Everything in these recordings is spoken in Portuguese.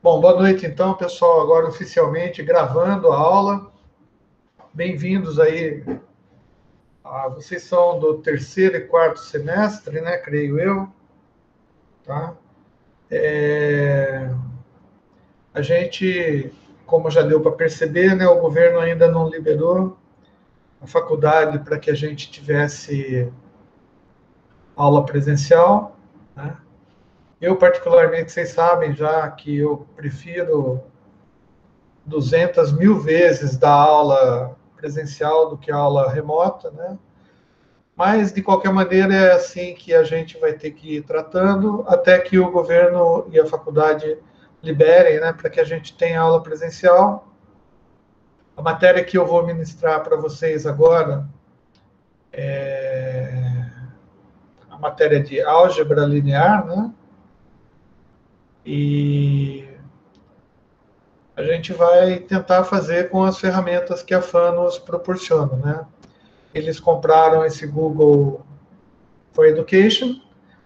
Bom, boa noite então, pessoal. Agora oficialmente gravando a aula. Bem-vindos aí. Vocês são do terceiro e quarto semestre, né? Creio eu. Tá? A gente, como já deu para perceber, né? O governo ainda não liberou a faculdade para que a gente tivesse aula presencial, né? Eu, particularmente, vocês sabem já que eu prefiro 200 mil vezes dar aula presencial do que aula remota, né? Mas, de qualquer maneira, é assim que a gente vai ter que ir tratando até que o governo e a faculdade liberem, né, para que a gente tenha aula presencial. A matéria que eu vou ministrar para vocês agora é a matéria de álgebra linear, né? E a gente vai tentar fazer com as ferramentas que a FAN nos proporciona, né? Eles compraram esse Google for Education.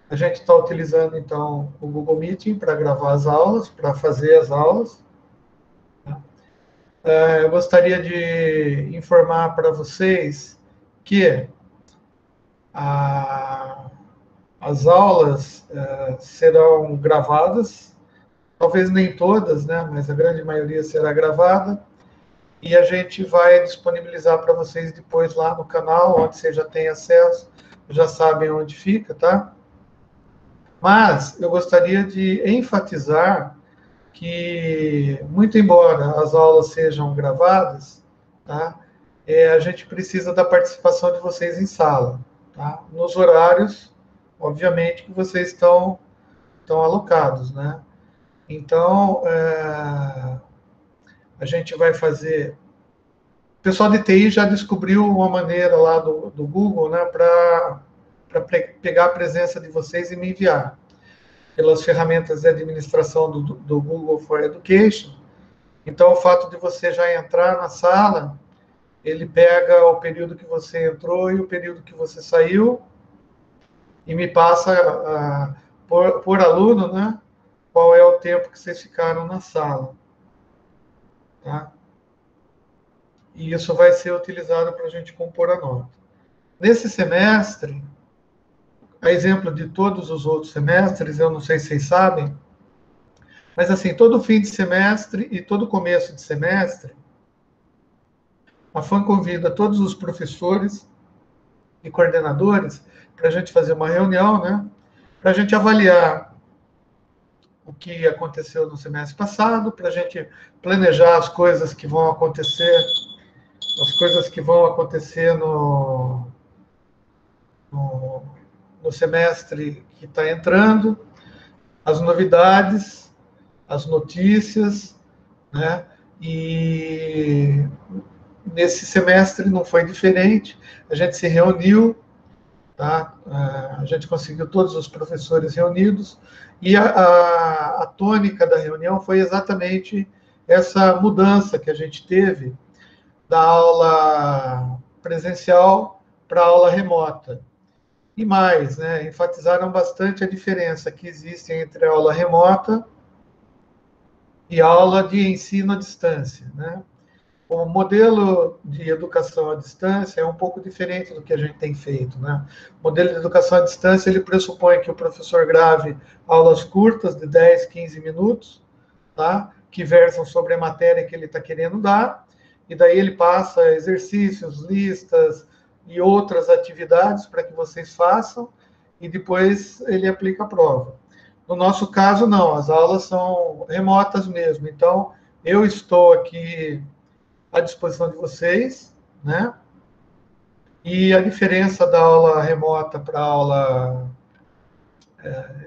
A gente está utilizando, então, o Google Meeting para gravar as aulas, para fazer as aulas. Eu gostaria de informar para vocês que as aulas serão gravadas, talvez nem todas, né, mas a grande maioria será gravada, e a gente vai disponibilizar para vocês depois lá no canal, onde vocês já têm acesso, já sabem onde fica, tá? Mas eu gostaria de enfatizar que, muito embora as aulas sejam gravadas, tá, a gente precisa da participação de vocês em sala, tá? Nos horários, obviamente, que vocês estão alocados, né? Então, a gente vai fazer... O pessoal de TI já descobriu uma maneira lá do Google, né, para pegar a presença de vocês e me enviar pelas ferramentas de administração do Google for Education. Então, o fato de você já entrar na sala, ele pega o período que você entrou e o período que você saiu e me passa, por aluno, né, qual é o tempo que vocês ficaram na sala. Tá? E isso vai ser utilizado para a gente compor a nota. Nesse semestre, a exemplo de todos os outros semestres, eu não sei se vocês sabem, mas assim, todo fim de semestre e todo começo de semestre, a FAN convida todos os professores e coordenadores para a gente fazer uma reunião, né, para a gente avaliar o que aconteceu no semestre passado, para a gente planejar as coisas que vão acontecer, no, no semestre que está entrando, as novidades, as notícias, né? E nesse semestre não foi diferente. A gente se reuniu, tá? A gente conseguiu todos os professores reunidos e a tônica da reunião foi exatamente essa mudança que a gente teve da aula presencial para a aula remota. E mais, né, enfatizaram bastante a diferença que existe entre a aula remota e a aula de ensino à distância, né? O modelo de educação à distância é um pouco diferente do que a gente tem feito, né? O modelo de educação à distância, ele pressupõe que o professor grave aulas curtas de 10, 15 minutos, tá? Que versam sobre a matéria que ele está querendo dar, e daí ele passa exercícios, listas e outras atividades para que vocês façam, e depois ele aplica a prova. No nosso caso, não, as aulas são remotas mesmo, então eu estou aqui à disposição de vocês, né? E a diferença da aula remota para a aula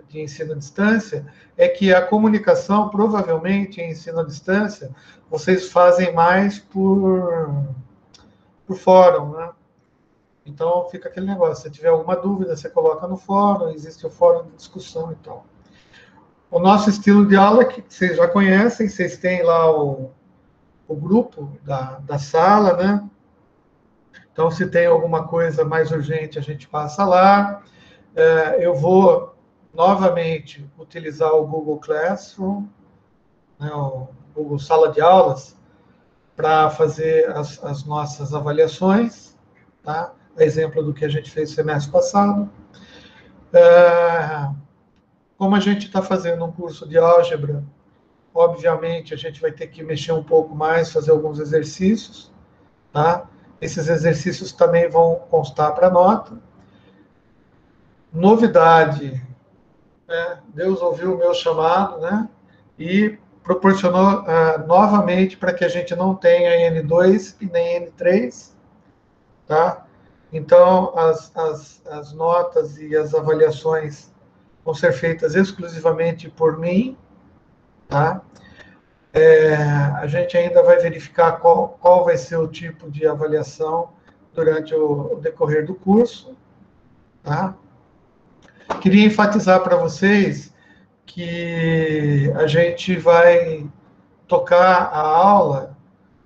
de ensino à distância é que a comunicação, provavelmente, em ensino à distância, vocês fazem mais por fórum, né? Então, fica aquele negócio. Se tiver alguma dúvida, você coloca no fórum, existe o fórum de discussão e tal. O nosso estilo de aula, que vocês já conhecem, vocês têm lá o grupo da sala, né? Então, se tem alguma coisa mais urgente, a gente passa lá. Eu vou, novamente, utilizar o Google Classroom, né, o Google Sala de Aulas, para fazer as nossas avaliações, tá? Exemplo do que a gente fez no semestre passado. Como a gente está fazendo um curso de álgebra, obviamente a gente vai ter que mexer um pouco mais, fazer alguns exercícios, tá? Esses exercícios também vão constar para nota. Novidade, né? Deus ouviu o meu chamado, né? E proporcionou novamente para que a gente não tenha N2 e nem N3, tá? Então, as notas e as avaliações vão ser feitas exclusivamente por mim, tá? A gente ainda vai verificar qual vai ser o tipo de avaliação durante o decorrer do curso, tá? Queria enfatizar para vocês que a gente vai tocar a aula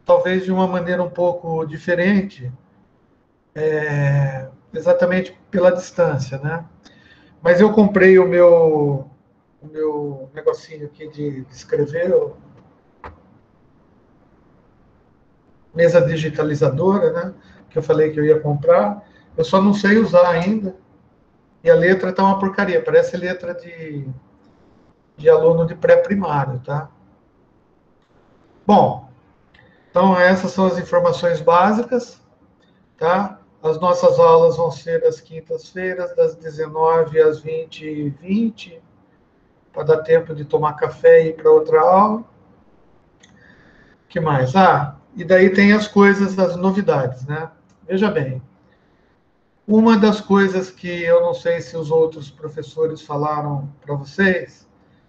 talvez de uma maneira um pouco diferente, exatamente pela distância, né? Mas eu comprei o meu negocinho aqui de escrever, mesa digitalizadora, né? Que eu falei que eu ia comprar. Eu só não sei usar ainda. E a letra tá uma porcaria, parece letra de aluno de pré-primário, tá? Bom, então essas são as informações básicas, tá? As nossas aulas vão ser às quintas-feiras, das 19 às 20h20, para dar tempo de tomar café e ir para outra aula. O que mais? E daí tem as coisas, as novidades, né? Veja bem, uma das coisas que eu não sei se os outros professores falaram para vocês,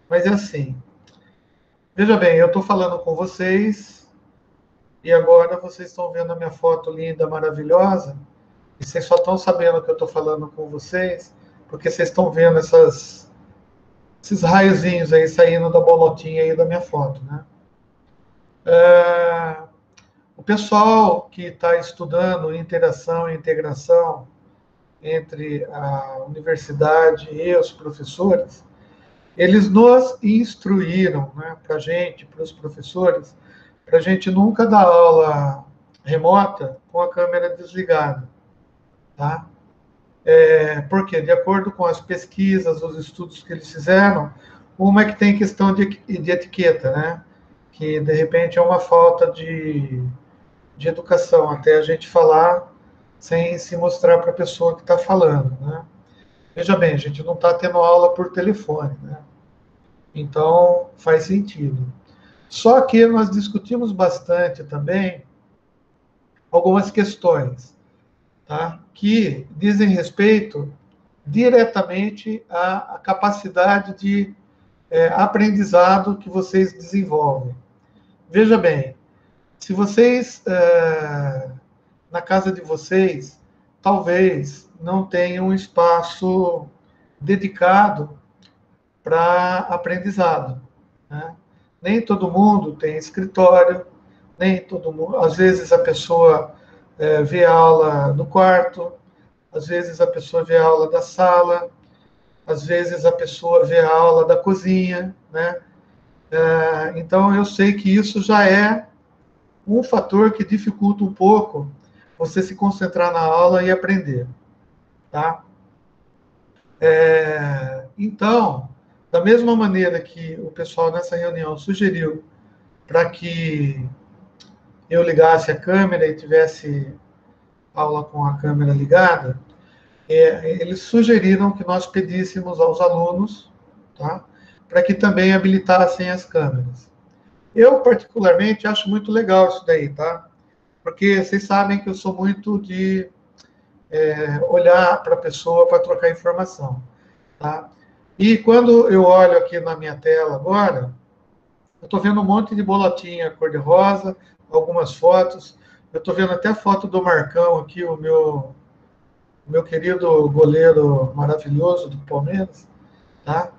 mas é assim. Veja bem, eu estou falando com vocês e agora vocês estão vendo a minha foto linda, maravilhosa, e vocês só estão sabendo que eu estou falando com vocês porque vocês estão vendo esses raiozinhos aí saindo da bolotinha aí da minha foto, né? O pessoal que está estudando interação e integração entre a universidade e os professores, eles nos instruíram, né, para a gente, para os professores, para a gente nunca dar aula remota com a câmera desligada, tá? Porque, de acordo com as pesquisas, os estudos que eles fizeram, uma é que tem questão de etiqueta, né? Que, de repente, é uma falta de educação, até a gente falar sem se mostrar para a pessoa que está falando, né? Veja bem, a gente não está tendo aula por telefone, né? Então, faz sentido. Só que nós discutimos bastante também algumas questões, tá? Que dizem respeito diretamente à capacidade de aprendizado que vocês desenvolvem. Veja bem, se vocês, na casa de vocês, talvez não tenham um espaço dedicado para aprendizado, né? Nem todo mundo tem escritório, nem todo mundo. Às vezes a pessoa vê a aula no quarto, às vezes a pessoa vê a aula da sala, às vezes a pessoa vê a aula da cozinha, né? Então eu sei que isso já é um fator que dificulta um pouco você se concentrar na aula e aprender, tá? Então, da mesma maneira que o pessoal nessa reunião sugeriu para que eu ligasse a câmera e tivesse aula com a câmera ligada, eles sugeriram que nós pedíssemos aos alunos, tá, para que também habilitassem as câmeras. Eu, particularmente, acho muito legal isso daí, tá? Porque vocês sabem que eu sou muito de olhar para a pessoa para trocar informação, tá? E quando eu olho aqui na minha tela agora, eu estou vendo um monte de bolotinha cor-de-rosa, algumas fotos. Eu estou vendo até a foto do Marcão aqui, o meu querido goleiro maravilhoso do Palmeiras, tá?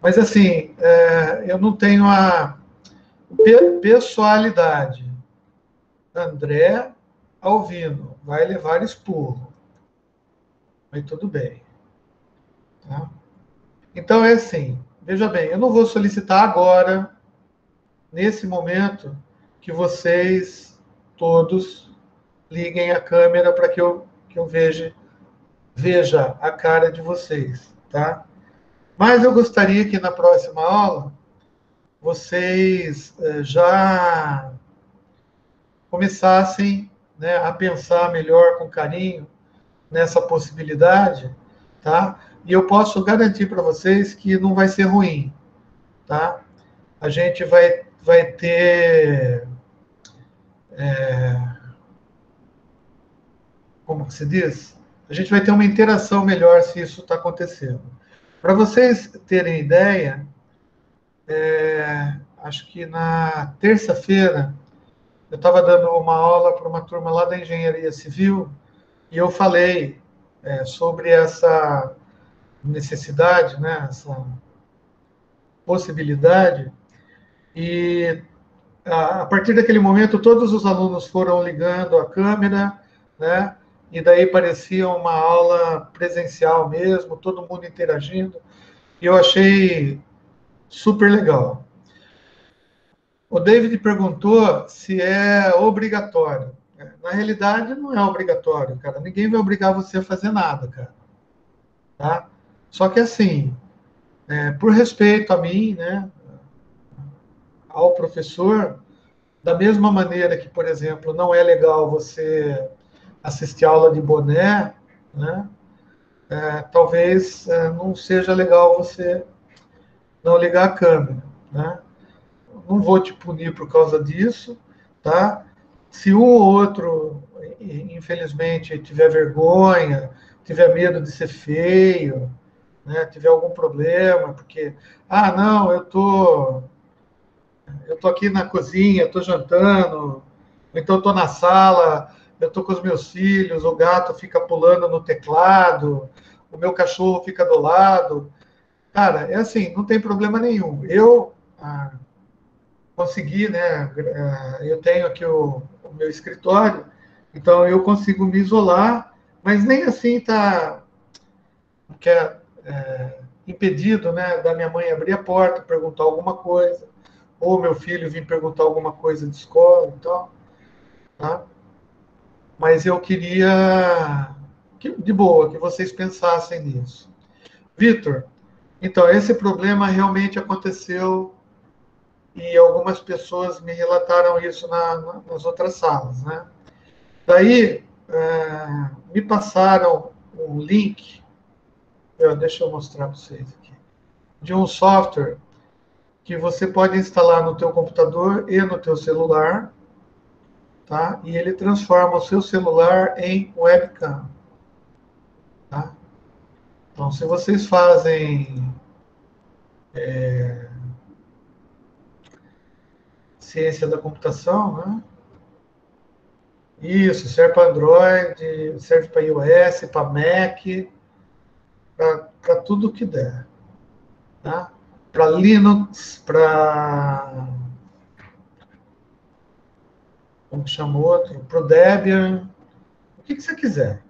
Mas assim, eu não tenho a pessoalidade. André Alvino vai levar esporro. Mas tudo bem, tá? Então é assim, veja bem, eu não vou solicitar agora nesse momento, que vocês todos liguem a câmera para que eu veja a cara de vocês, tá? Mas eu gostaria que na próxima aula vocês já começassem, né, a pensar melhor, com carinho, nessa possibilidade, tá? E eu posso garantir para vocês que não vai ser ruim, tá? A gente vai ter, como que se diz? A gente vai ter uma interação melhor se isso está acontecendo. Para vocês terem ideia, acho que na terça-feira eu estava dando uma aula para uma turma lá da Engenharia Civil e eu falei sobre essa necessidade, né, essa possibilidade, e a partir daquele momento todos os alunos foram ligando a câmera, né, e daí parecia uma aula presencial mesmo, todo mundo interagindo, e eu achei super legal. O David perguntou se é obrigatório. Na realidade, não é obrigatório, cara. Ninguém vai obrigar você a fazer nada, cara. Tá? Só que assim, por respeito a mim, né, ao professor, da mesma maneira que, por exemplo, não é legal você assistir aula de boné, né, talvez não seja legal você não ligar a câmera, né? Não vou te punir por causa disso, tá? Se um ou outro, infelizmente, tiver vergonha, tiver medo de ser feio, né, tiver algum problema, porque, não, eu tô aqui na cozinha, eu tô jantando, então eu tô na sala, eu tô com os meus filhos, o gato fica pulando no teclado, o meu cachorro fica do lado. Cara, é assim, não tem problema nenhum. Eu consegui, né? Eu tenho aqui o meu escritório, então eu consigo me isolar, mas nem assim tá que impedido, né, da minha mãe abrir a porta, perguntar alguma coisa, ou meu filho vir perguntar alguma coisa de escola e tal, tá? Mas eu queria, de boa, que vocês pensassem nisso. Vitor, então, esse problema realmente aconteceu e algumas pessoas me relataram isso nas outras salas, né? Daí, me passaram um link, deixa eu mostrar para vocês aqui, de um software que você pode instalar no teu computador e no teu celular, tá? E ele transforma o seu celular em webcam, tá? Então, se vocês fazem ciência da computação, né? Isso, serve para Android, serve para iOS, para Mac, para tudo que der, tá? Para Linux, para, como que chama o outro? Para o Debian, o que você quiser,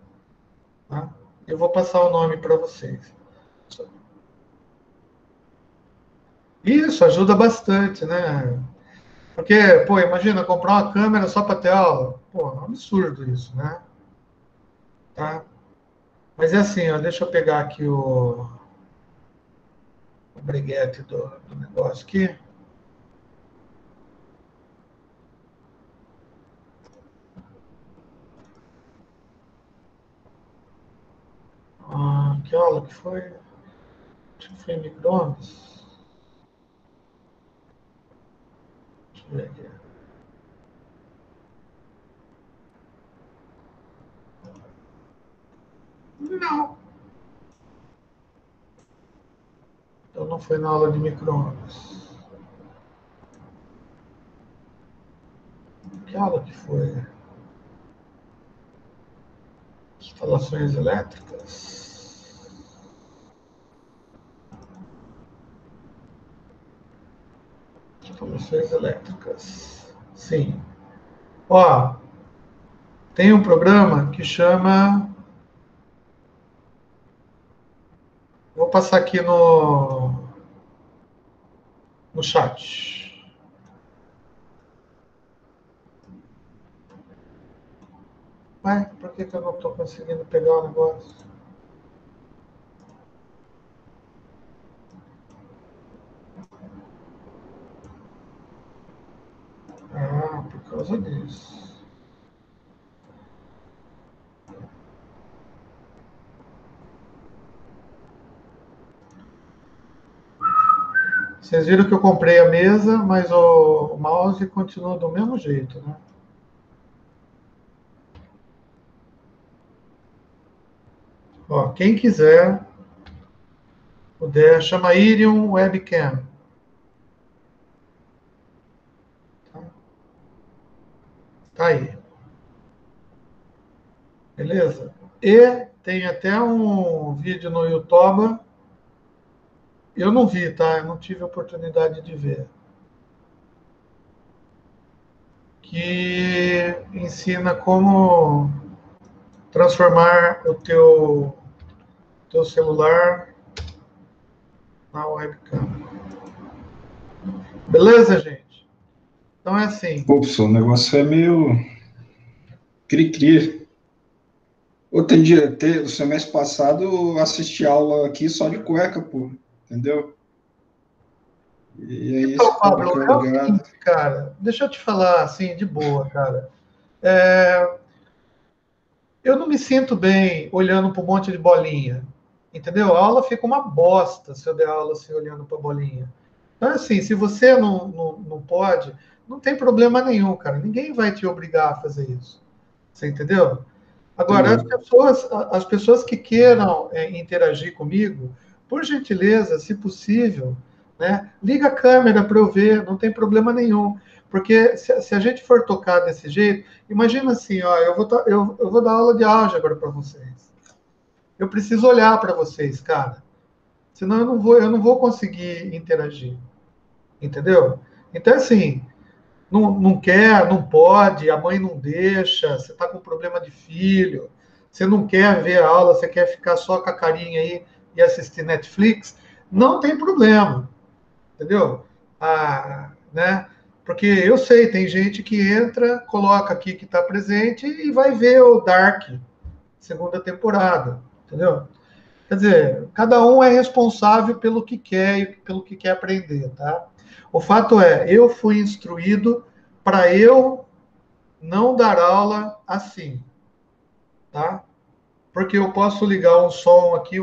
tá? Eu vou passar o nome para vocês. Isso ajuda bastante, né? Porque, pô, imagina comprar uma câmera só para ter aula. Pô, é um absurdo isso, né? Tá? Mas é assim, ó, deixa eu pegar aqui o breguete do negócio aqui. Que aula que foi? Acho que foi em micro-ondas. Deixa eu ver aqui. Não. Então não foi na aula de micro-ondas. Que aula que foi? Instalações elétricas. Instalações elétricas. Sim. Ó, tem um programa que chama. Vou passar aqui no chat. Ué, por que eu não estou conseguindo pegar o negócio? Ah, por causa disso. Vocês viram que eu comprei a mesa, mas o mouse continua do mesmo jeito, né? Ó, quem quiser, puder, chama Irium Webcam. Tá aí. Beleza? E tem até um vídeo no YouTube. Eu não vi, tá? Eu não tive a oportunidade de ver. Que ensina como transformar o teu celular na webcam. Beleza, gente? Então é assim. Pô, pessoal, o negócio é meio cri-cri. Outro dia, o semestre passado, eu assisti aula aqui só de cueca, pô. Entendeu? E aí esse Então, povo Pablo, que é é o ligado. seguinte, cara. Deixa eu te falar assim, de boa, cara. É, eu não me sinto bem olhando para um monte de bolinha. Entendeu? A aula fica uma bosta se eu der aula assim, olhando para bolinha. Então, assim, se você não pode, não tem problema nenhum, cara. Ninguém vai te obrigar a fazer isso. Você entendeu? Agora, Entendeu? as pessoas que queiram interagir comigo, por gentileza, se possível, né, liga a câmera para eu ver, não tem problema nenhum. Porque se a gente for tocar desse jeito, imagina assim, ó, eu vou dar aula de álgebra para vocês. Eu preciso olhar para vocês, cara. Senão eu não vou conseguir interagir. Entendeu? Então, assim, não quer, não pode, a mãe não deixa, você está com problema de filho, você não quer ver a aula, você quer ficar só com a carinha aí e assistir Netflix, não tem problema, entendeu? Né? Porque eu sei, tem gente que entra, coloca aqui que está presente e vai ver o Dark, segunda temporada, entendeu? Quer dizer, cada um é responsável pelo que quer e pelo que quer aprender, tá? O fato é, eu fui instruído para eu não dar aula assim, tá? Porque eu posso ligar um som aqui,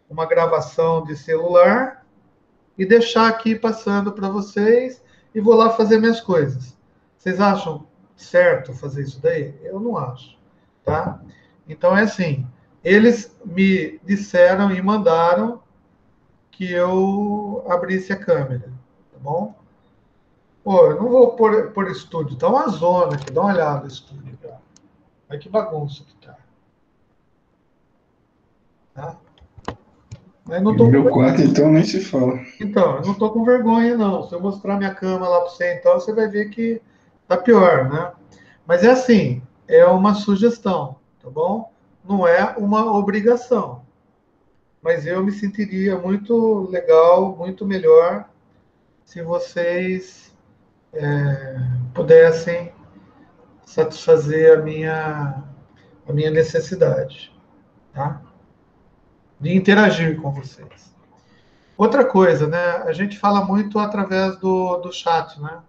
uma gravação de celular e deixar aqui passando para vocês e vou lá fazer minhas coisas. Vocês acham certo fazer isso daí? Eu não acho, tá? Então é assim, eles me disseram e mandaram que eu abrisse a câmera, tá bom? Pô, eu não vou por estúdio, tá uma zona aqui, dá uma olhada no estúdio, cara. Olha que bagunça que tá. Tá? Mas não E no tô meu com... quarto, então, nem se fala. Então, eu não tô com vergonha, não. Se eu mostrar minha cama lá para você, então, você vai ver que tá pior, né? Mas é assim, é uma sugestão, tá bom? Não é uma obrigação. Mas eu me sentiria muito legal, muito melhor se vocês pudessem satisfazer a minha necessidade, tá? De interagir com vocês. Outra coisa, né? A gente fala muito através do chat, né?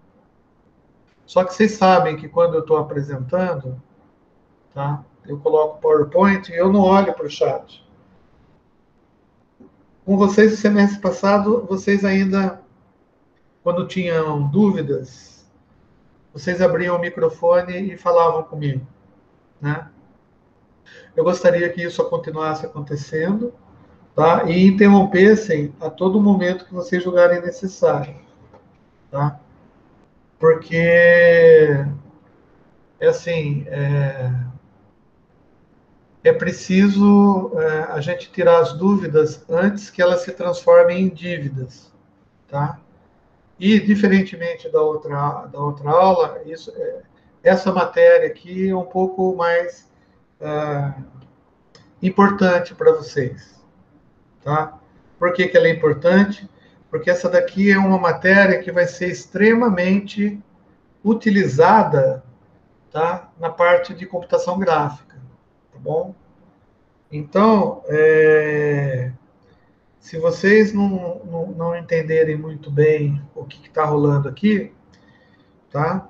Só que vocês sabem que quando eu estou apresentando, tá? Eu coloco o PowerPoint e eu não olho para o chat. Com vocês, no semestre passado, vocês ainda, quando tinham dúvidas, vocês abriam o microfone e falavam comigo, né? Eu gostaria que isso continuasse acontecendo, tá? E interrompessem a todo momento que vocês julgarem necessário, tá? Porque é assim, é preciso a gente tirar as dúvidas antes que elas se transformem em dívidas, tá? E diferentemente da outra aula, essa matéria aqui é um pouco mais importante para vocês, tá? Por que, que ela é importante? Porque essa daqui é uma matéria que vai ser extremamente utilizada, tá? Na parte de computação gráfica, tá bom? Então, se vocês não entenderem muito bem o que está rolando aqui, tá?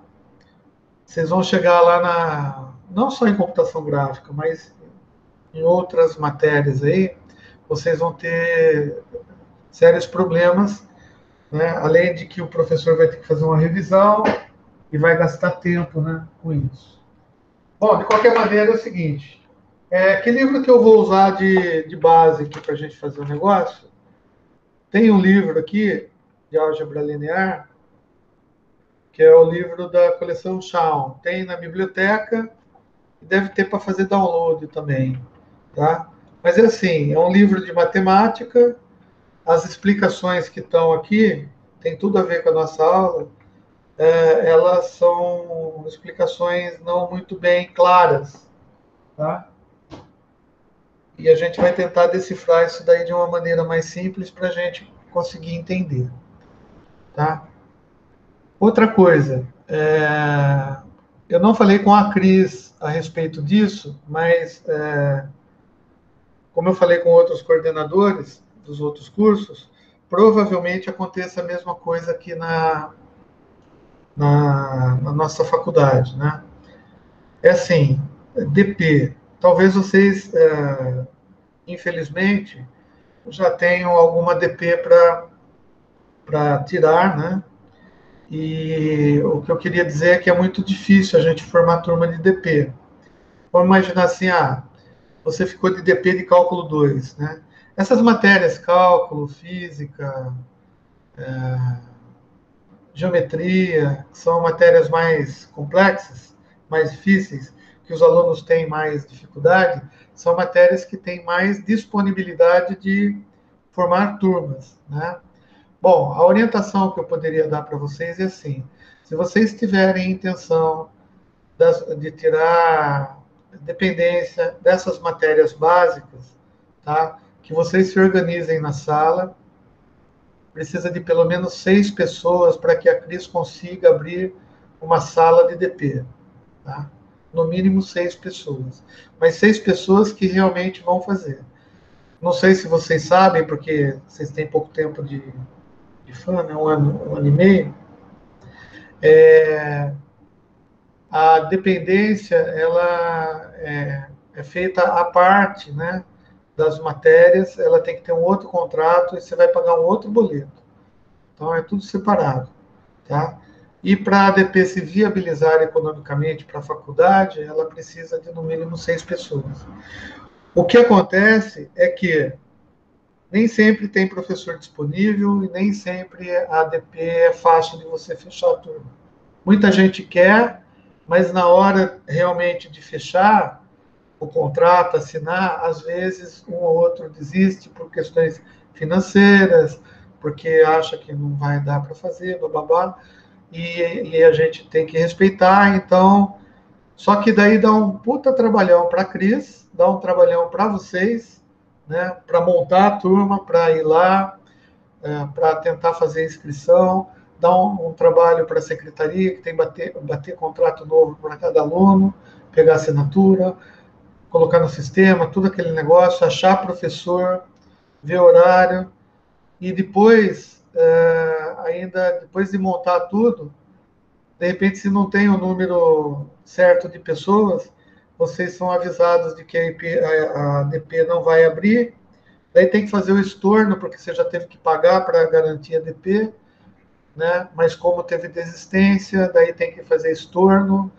Vocês vão chegar lá não só em computação gráfica, mas em outras matérias aí, vocês vão ter sérios problemas, né? Além de que o professor vai ter que fazer uma revisão e vai gastar tempo, né, com isso. Bom, de qualquer maneira é o seguinte, que livro que eu vou usar de base aqui para a gente fazer o negócio? Tem um livro aqui de álgebra linear, que é o livro da coleção Shawn. Tem na biblioteca e deve ter para fazer download também, tá? Mas é assim, é um livro de matemática. As explicações que estão aqui tem tudo a ver com a nossa aula. Elas são explicações não muito bem claras, tá? E a gente vai tentar decifrar isso daí de uma maneira mais simples para a gente conseguir entender, tá? Outra coisa, eu não falei com a Cris a respeito disso, mas como eu falei com outros coordenadores dos outros cursos, provavelmente aconteça a mesma coisa aqui na nossa faculdade, né? É assim, DP, talvez vocês, infelizmente, já tenham alguma DP para tirar, né? E o que eu queria dizer é que é muito difícil a gente formar turma de DP. Vamos imaginar assim, você ficou de DP de cálculo 2, né? Essas matérias, cálculo, física, geometria, são matérias mais complexas, mais difíceis, que os alunos têm mais dificuldade, são matérias que têm mais disponibilidade de formar turmas, né? Bom, a orientação que eu poderia dar para vocês é assim: se vocês tiverem intenção de tirar dependência dessas matérias básicas, tá? Que vocês se organizem na sala. Precisa de pelo menos 6 pessoas para que a Cris consiga abrir uma sala de DP, tá? No mínimo 6 pessoas. Mas 6 pessoas que realmente vão fazer. Não sei se vocês sabem, porque vocês têm pouco tempo de fã, né? Um ano e meio. A dependência, ela é feita à parte, né, das matérias. Ela tem que ter um outro contrato e você vai pagar um outro boleto. Então, é tudo separado, tá? E para a ADP se viabilizar economicamente para a faculdade, ela precisa de no mínimo 6 pessoas. O que acontece é que nem sempre tem professor disponível e nem sempre a ADP é fácil de você fechar a turma. Muita gente quer, mas na hora realmente de fechar o contrato, assinar, às vezes um ou outro desiste por questões financeiras, porque acha que não vai dar para fazer, bababá, e a gente tem que respeitar. Então, só que daí dá um puta trabalhão para a Cris, dá um trabalhão para vocês, né, para montar a turma, para ir lá, para tentar fazer a inscrição, dá um trabalho para a secretaria, que tem que bater contrato novo para cada aluno, pegar assinatura, colocar no sistema, tudo aquele negócio, achar professor, ver horário, e depois, ainda depois de montar tudo, de repente, se não tem o número certo de pessoas, vocês são avisados de que a DP não vai abrir, daí tem que fazer o estorno, porque você já teve que pagar para garantir a DP, né? Mas como teve desistência, daí tem que fazer estorno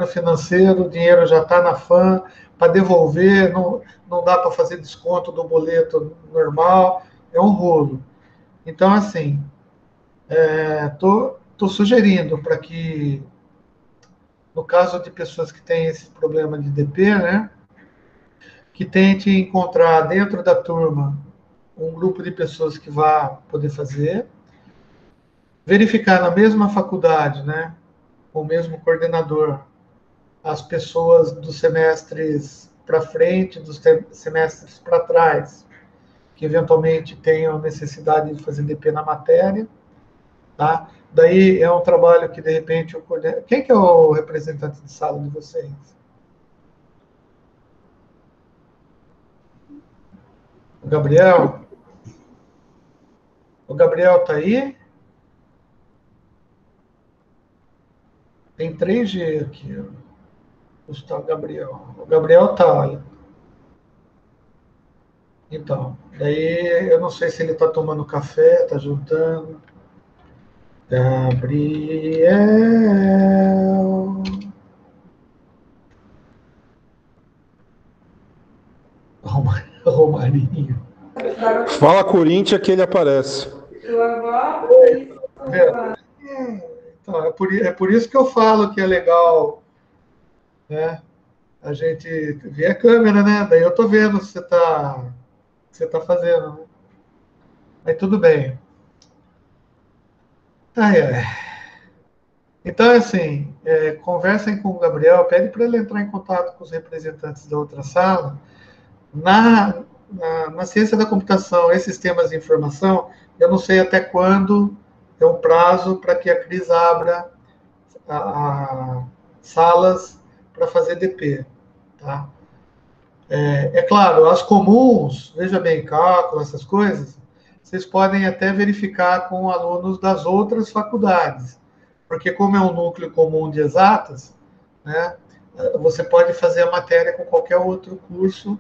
financeiro, o dinheiro já está na FAM, para devolver, não dá para fazer desconto do boleto normal, é um rolo. Então, assim, tô sugerindo para que, no caso de pessoas que têm esse problema de DP, né, que tente encontrar dentro da turma um grupo de pessoas que vá poder fazer, verificar na mesma faculdade, né, com o mesmo coordenador, as pessoas dos semestres para frente, dos semestres para trás, que eventualmente tenham necessidade de fazer DP na matéria, tá? Daí é um trabalho que, de repente, quem que é o representante de sala de vocês? O Gabriel? O Gabriel tá aí? Tem 3G aqui, ó. Gustavo Gabriel. O Gabriel tá, olha. Então, daí eu não sei se ele tá tomando café, tá juntando. Gabriel. Romarinho. Fala Corinthians que ele aparece. Então, é por isso que eu falo que é legal, né? A gente vê a câmera, né? Daí eu tô vendo se você tá fazendo, né? Aí tudo bem. Ai, ai. Então, é assim, conversem com o Gabriel, pede para ele entrar em contato com os representantes da outra sala. Na ciência da computação e sistemas de informação, eu não sei até quando é o prazo para que a Cris abra salas para fazer DP. Tá? É claro, as comuns, veja bem, cálculo, essas coisas, vocês podem até verificar com alunos das outras faculdades, porque como é um núcleo comum de exatas, né, você pode fazer a matéria com qualquer outro curso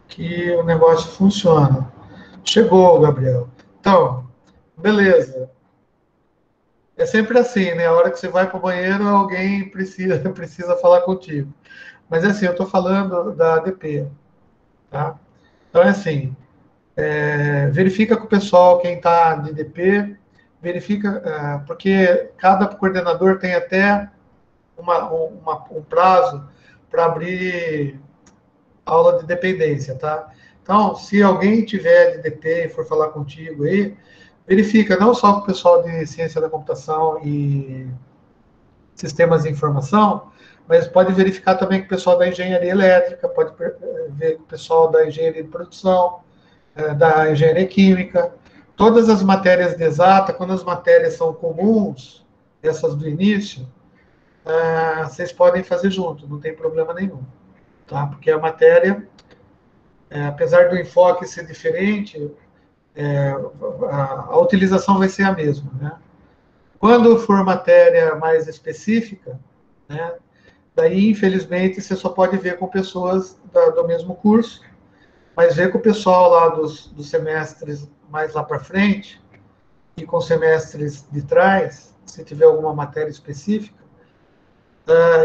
que o negócio funciona. Chegou, Gabriel. Então, beleza. É sempre assim, né? A hora que você vai para o banheiro, alguém precisa falar contigo. Mas assim, eu estou falando da ADP, tá? Então é assim, verifica com o pessoal quem está de DP, verifica, porque cada coordenador tem até um prazo para abrir aula de dependência, tá? Então, se alguém tiver de DP e for falar contigo aí, verifica não só com o pessoal de ciência da computação e sistemas de informação, mas pode verificar também com o pessoal da engenharia elétrica, pode ver com o pessoal da engenharia de produção, da engenharia química. Todas as matérias de exata, quando as matérias são comuns, essas do início, vocês podem fazer junto, não tem problema nenhum, tá? Porque a matéria, apesar do enfoque ser diferente, a utilização vai ser a mesma, né? Quando for matéria mais específica, né, daí, infelizmente, você só pode ver com pessoas do mesmo curso, mas ver com o pessoal lá dos semestres mais lá para frente e com semestres de trás, se tiver alguma matéria específica,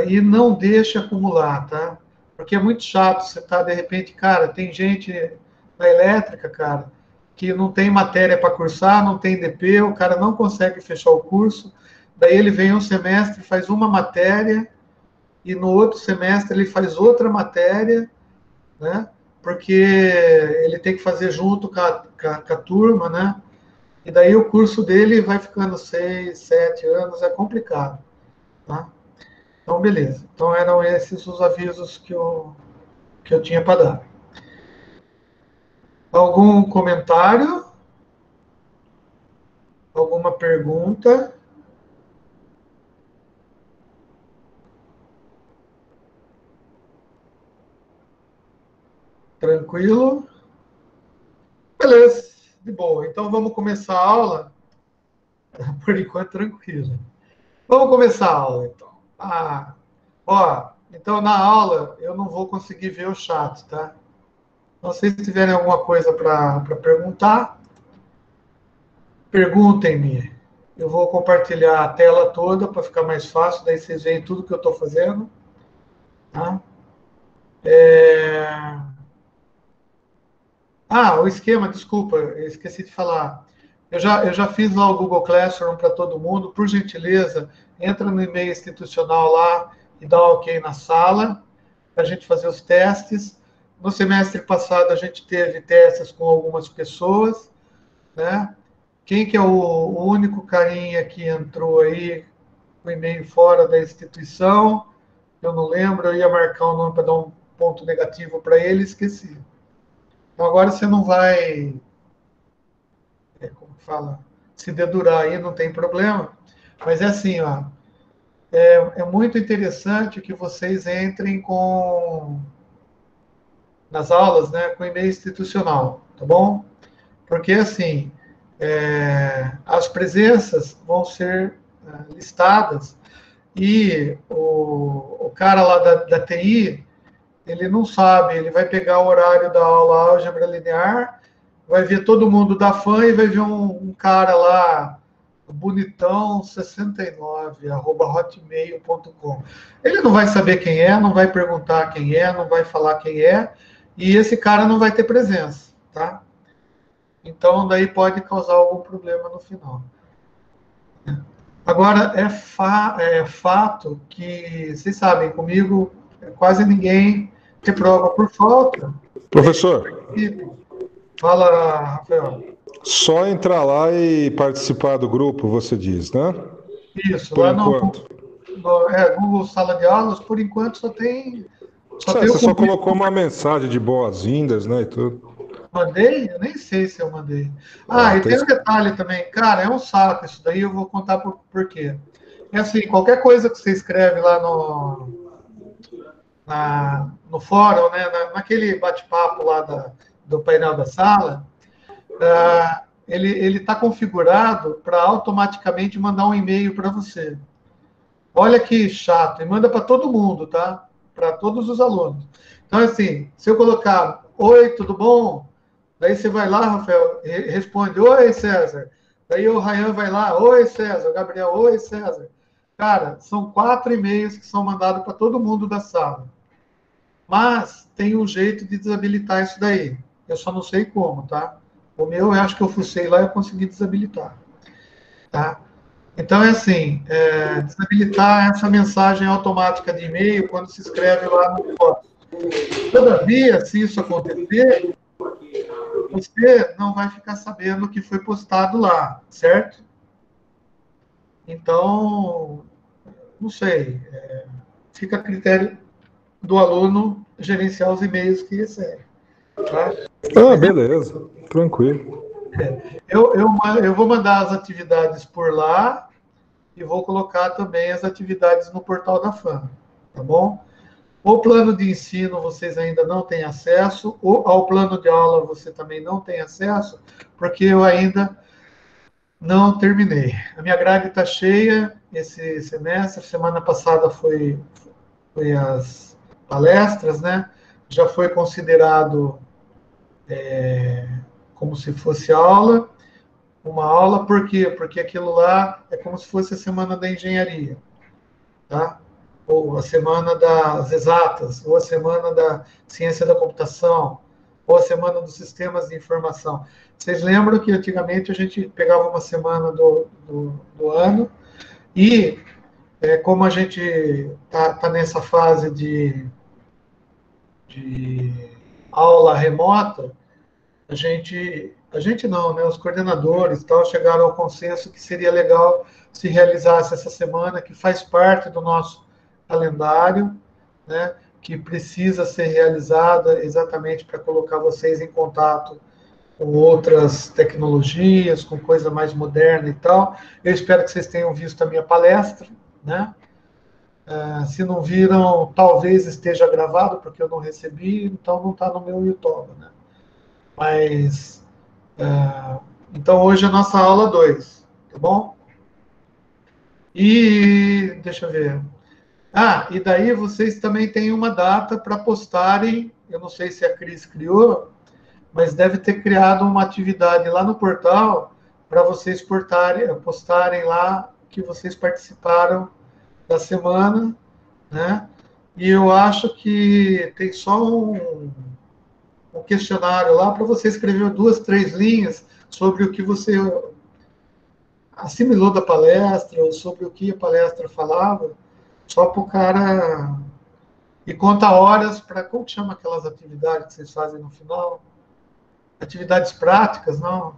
e não deixe acumular, tá? Porque é muito chato você tá, de repente, cara, tem gente na elétrica, cara, que não tem matéria para cursar, não tem DP, o cara não consegue fechar o curso, daí ele vem um semestre, faz uma matéria, e no outro semestre ele faz outra matéria, né? Porque ele tem que fazer junto com a turma, né? E daí o curso dele vai ficando 6, 7 anos, é complicado, tá? Então, beleza. Então, eram esses os avisos que eu tinha para dar. Algum comentário? Alguma pergunta? Tranquilo? Beleza, de boa. Então, vamos começar a aula. Por enquanto, tranquilo. Vamos começar a aula, então. Então, na aula, eu não vou conseguir ver o chat, tá? Então, se vocês tiverem alguma coisa para perguntar, perguntem-me. Eu vou compartilhar a tela toda para ficar mais fácil, daí vocês veem tudo que eu estou fazendo. Tá? É... o esquema, desculpa, eu esqueci de falar. Eu já fiz lá o Google Classroom para todo mundo. Por gentileza, entra no e-mail institucional lá e dá OK na sala para a gente fazer os testes. No semestre passado, a gente teve testes com algumas pessoas, né? Quem que é o único carinha que entrou aí com e-mail fora da instituição? Eu não lembro, eu ia marcar o nome para dar um ponto negativo para ele, esqueci. Então agora você não vai, como fala, se dedurar aí, não tem problema. Mas é assim, ó, é muito interessante que vocês entrem nas aulas, né, com e-mail institucional, tá bom? Porque, assim, as presenças vão ser listadas e o cara lá da TI, ele não sabe, ele vai pegar o horário da aula álgebra linear, vai ver todo mundo da FAM e vai ver um cara lá, bonitão 69 @hotmail.com. Ele não vai saber quem é, não vai perguntar quem é, não vai falar quem é, e esse cara não vai ter presença, tá? Então, daí pode causar algum problema no final. Agora, é fato que, vocês sabem, comigo, quase ninguém reprova por falta. Professor, Fala, Rafael. só entrar lá e participar do grupo, você diz, né? Isso, Por lá enquanto. no Google Sala de Aulas, por enquanto só tem Você o só convite. colocou uma mensagem de boas-vindas, né, e tudo. Mandei? Eu nem sei se eu mandei. Ah, e Tá tem um detalhe também. Cara, é um saco isso daí, eu vou contar por quê. É assim, qualquer coisa que você escreve lá no fórum, né, naquele bate-papo lá do painel da sala, ele está configurado para automaticamente mandar um e-mail para você. Olha que chato, e manda para todo mundo, tá? Para todos os alunos. Então, assim, se eu colocar, oi, tudo bom? Daí você vai lá, Rafael, responde, oi, César. Daí o Ryan vai lá, oi, César. O Gabriel, oi, César. Cara, são 4 e-mails que são mandados para todo mundo da sala. Mas tem um jeito de desabilitar isso daí. Eu só não sei como, tá? O meu, eu acho que eu fucei lá e eu consegui desabilitar. Tá? Então, é assim, desabilitar essa mensagem automática de e-mail quando se escreve lá no fórum. Todavia, se isso acontecer, você não vai ficar sabendo o que foi postado lá, certo? Então, não sei, fica a critério do aluno gerenciar os e-mails que recebe. Tá? Ah, beleza. Tranquilo. Eu vou mandar as atividades por lá e vou colocar também as atividades no portal da FAM, tá bom? O plano de ensino vocês ainda não têm acesso, ou ao plano de aula você também não tem acesso, porque eu ainda não terminei. A minha grade está cheia esse semestre, semana passada foi as palestras, né? Já foi considerado como se fosse aula, uma aula, por quê? Porque aquilo lá é como se fosse a semana da engenharia, tá? Ou a semana das exatas, ou a semana da ciência da computação, ou a semana dos sistemas de informação. Vocês lembram que antigamente a gente pegava uma semana do ano e, como a gente está nessa fase de aula remota, a gente não, né? Os coordenadores tal chegaram ao consenso que seria legal se realizasse essa semana, que faz parte do nosso calendário, né? Que precisa ser realizada exatamente para colocar vocês em contato com outras tecnologias, com coisa mais moderna e tal. Eu espero que vocês tenham visto a minha palestra, né? Se não viram, talvez esteja gravado, porque eu não recebi, então não está no meu YouTube, né? Mas então, hoje é a nossa aula 2, tá bom? E deixa eu ver. E daí vocês também têm uma data para postarem. Eu não sei se a Cris criou, mas deve ter criado uma atividade lá no portal para vocês postarem lá que vocês participaram da semana, né? E eu acho que tem só um questionário lá para você escrever 2, 3 linhas sobre o que você assimilou da palestra, ou sobre o que a palestra falava, só para o cara. E conta horas para. Como que chama aquelas atividades que vocês fazem no final? Atividades práticas, não?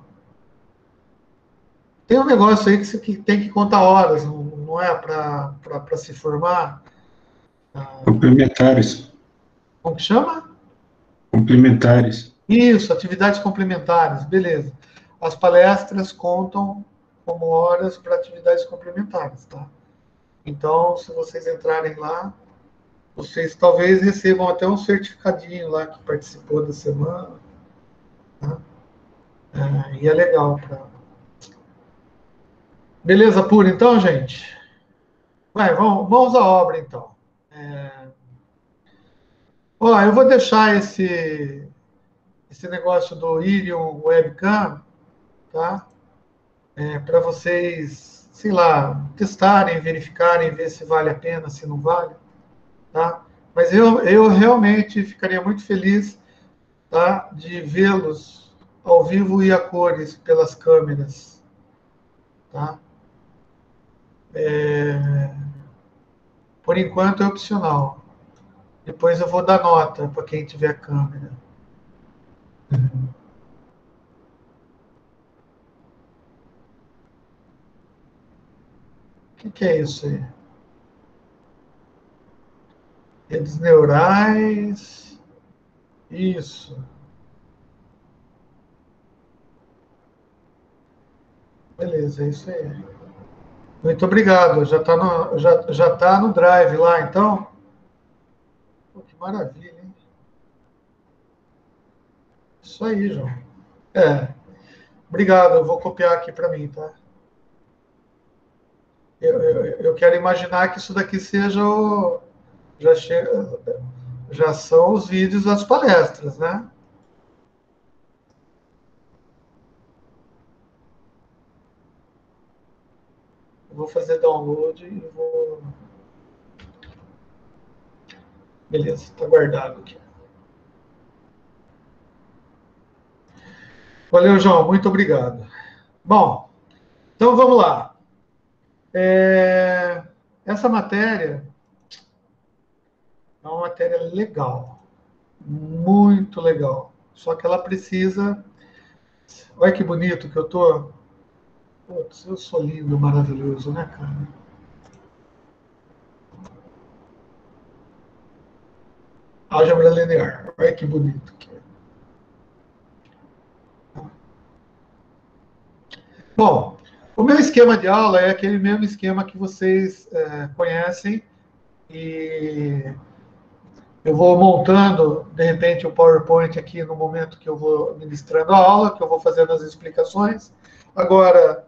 Tem um negócio aí que tem que contar horas, não é? Para se formar. Complementares. Como que chama? Complementares. Isso, atividades complementares, beleza. As palestras contam como horas para atividades complementares, tá? Então, se vocês entrarem lá, vocês talvez recebam até um certificadinho lá que participou da semana, tá? E é legal. Beleza pura, então, gente? Vai, vamos à obra, então. Ó, eu vou deixar esse negócio do Irium Webcam, tá? Para vocês, sei lá, testarem, verificarem, ver se vale a pena, se não vale, tá? Mas eu realmente ficaria muito feliz, tá, de vê-los ao vivo e a cores pelas câmeras, tá? Por enquanto é opcional. Depois eu vou dar nota para quem tiver câmera. O que é isso aí? Redes neurais. Isso. Beleza, é isso aí. Muito obrigado. Já tá no Drive lá, então? Pô, que maravilha, hein? Isso aí, João. É. Obrigado. Eu vou copiar aqui para mim, tá? Eu quero imaginar que isso daqui seja já chega, já são os vídeos das palestras, né? Eu vou fazer download e vou. Beleza, está guardado aqui. Valeu, João. Muito obrigado. Bom, então vamos lá. Essa matéria é uma matéria legal, muito legal. Só que ela precisa. Olha que bonito que eu tô. Putz, eu sou lindo, maravilhoso, né, cara? Álgebra linear. Olha que bonito que é. Bom, o meu esquema de aula é aquele mesmo esquema que vocês conhecem e eu vou montando, de repente, o PowerPoint aqui no momento que eu vou ministrando a aula, que eu vou fazendo as explicações. Agora,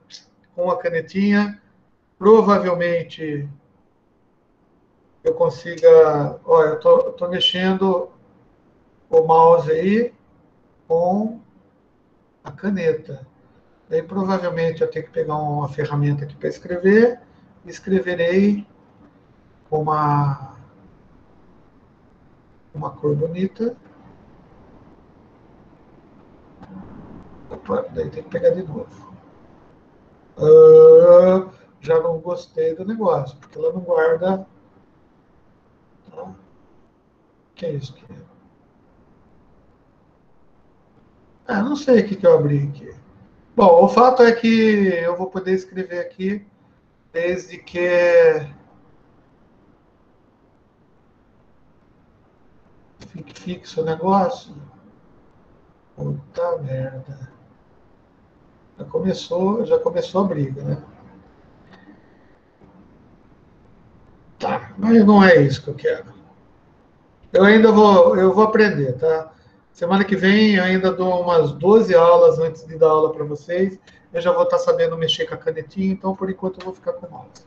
com a canetinha, provavelmente eu consiga. Olha, eu estou mexendo o mouse aí com a caneta. Daí provavelmente eu tenho que pegar uma ferramenta aqui para escrever. Escreverei com uma cor bonita. Opa, daí tem que pegar de novo. Já não gostei do negócio, porque ela não guarda. Tá? O que é isso aqui? Não sei o que eu abri aqui. Bom, o fato é que eu vou poder escrever aqui desde que fique fixo o negócio. Puta merda. Já começou a briga, né? Tá, mas não é isso que eu quero. Eu vou aprender, tá? Semana que vem eu ainda dou umas 12 aulas antes de dar aula para vocês. Eu já vou estar sabendo mexer com a canetinha, então por enquanto eu vou ficar com o mouse.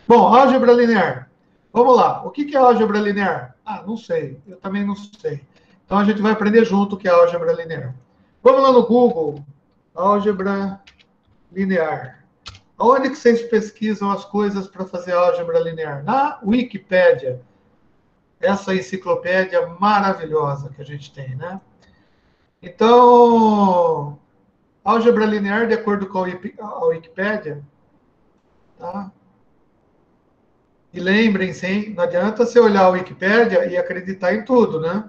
Bom, álgebra linear. Vamos lá. O que é álgebra linear? Não sei. Eu também não sei. Então a gente vai aprender junto o que é álgebra linear. Vamos lá no Google. Álgebra linear. Onde que vocês pesquisam as coisas para fazer álgebra linear? Na Wikipédia. Essa enciclopédia maravilhosa que a gente tem, né? Então, álgebra linear, de acordo com a Wikipédia, tá? E lembrem-se, hein? Não adianta você olhar a Wikipédia e acreditar em tudo, né?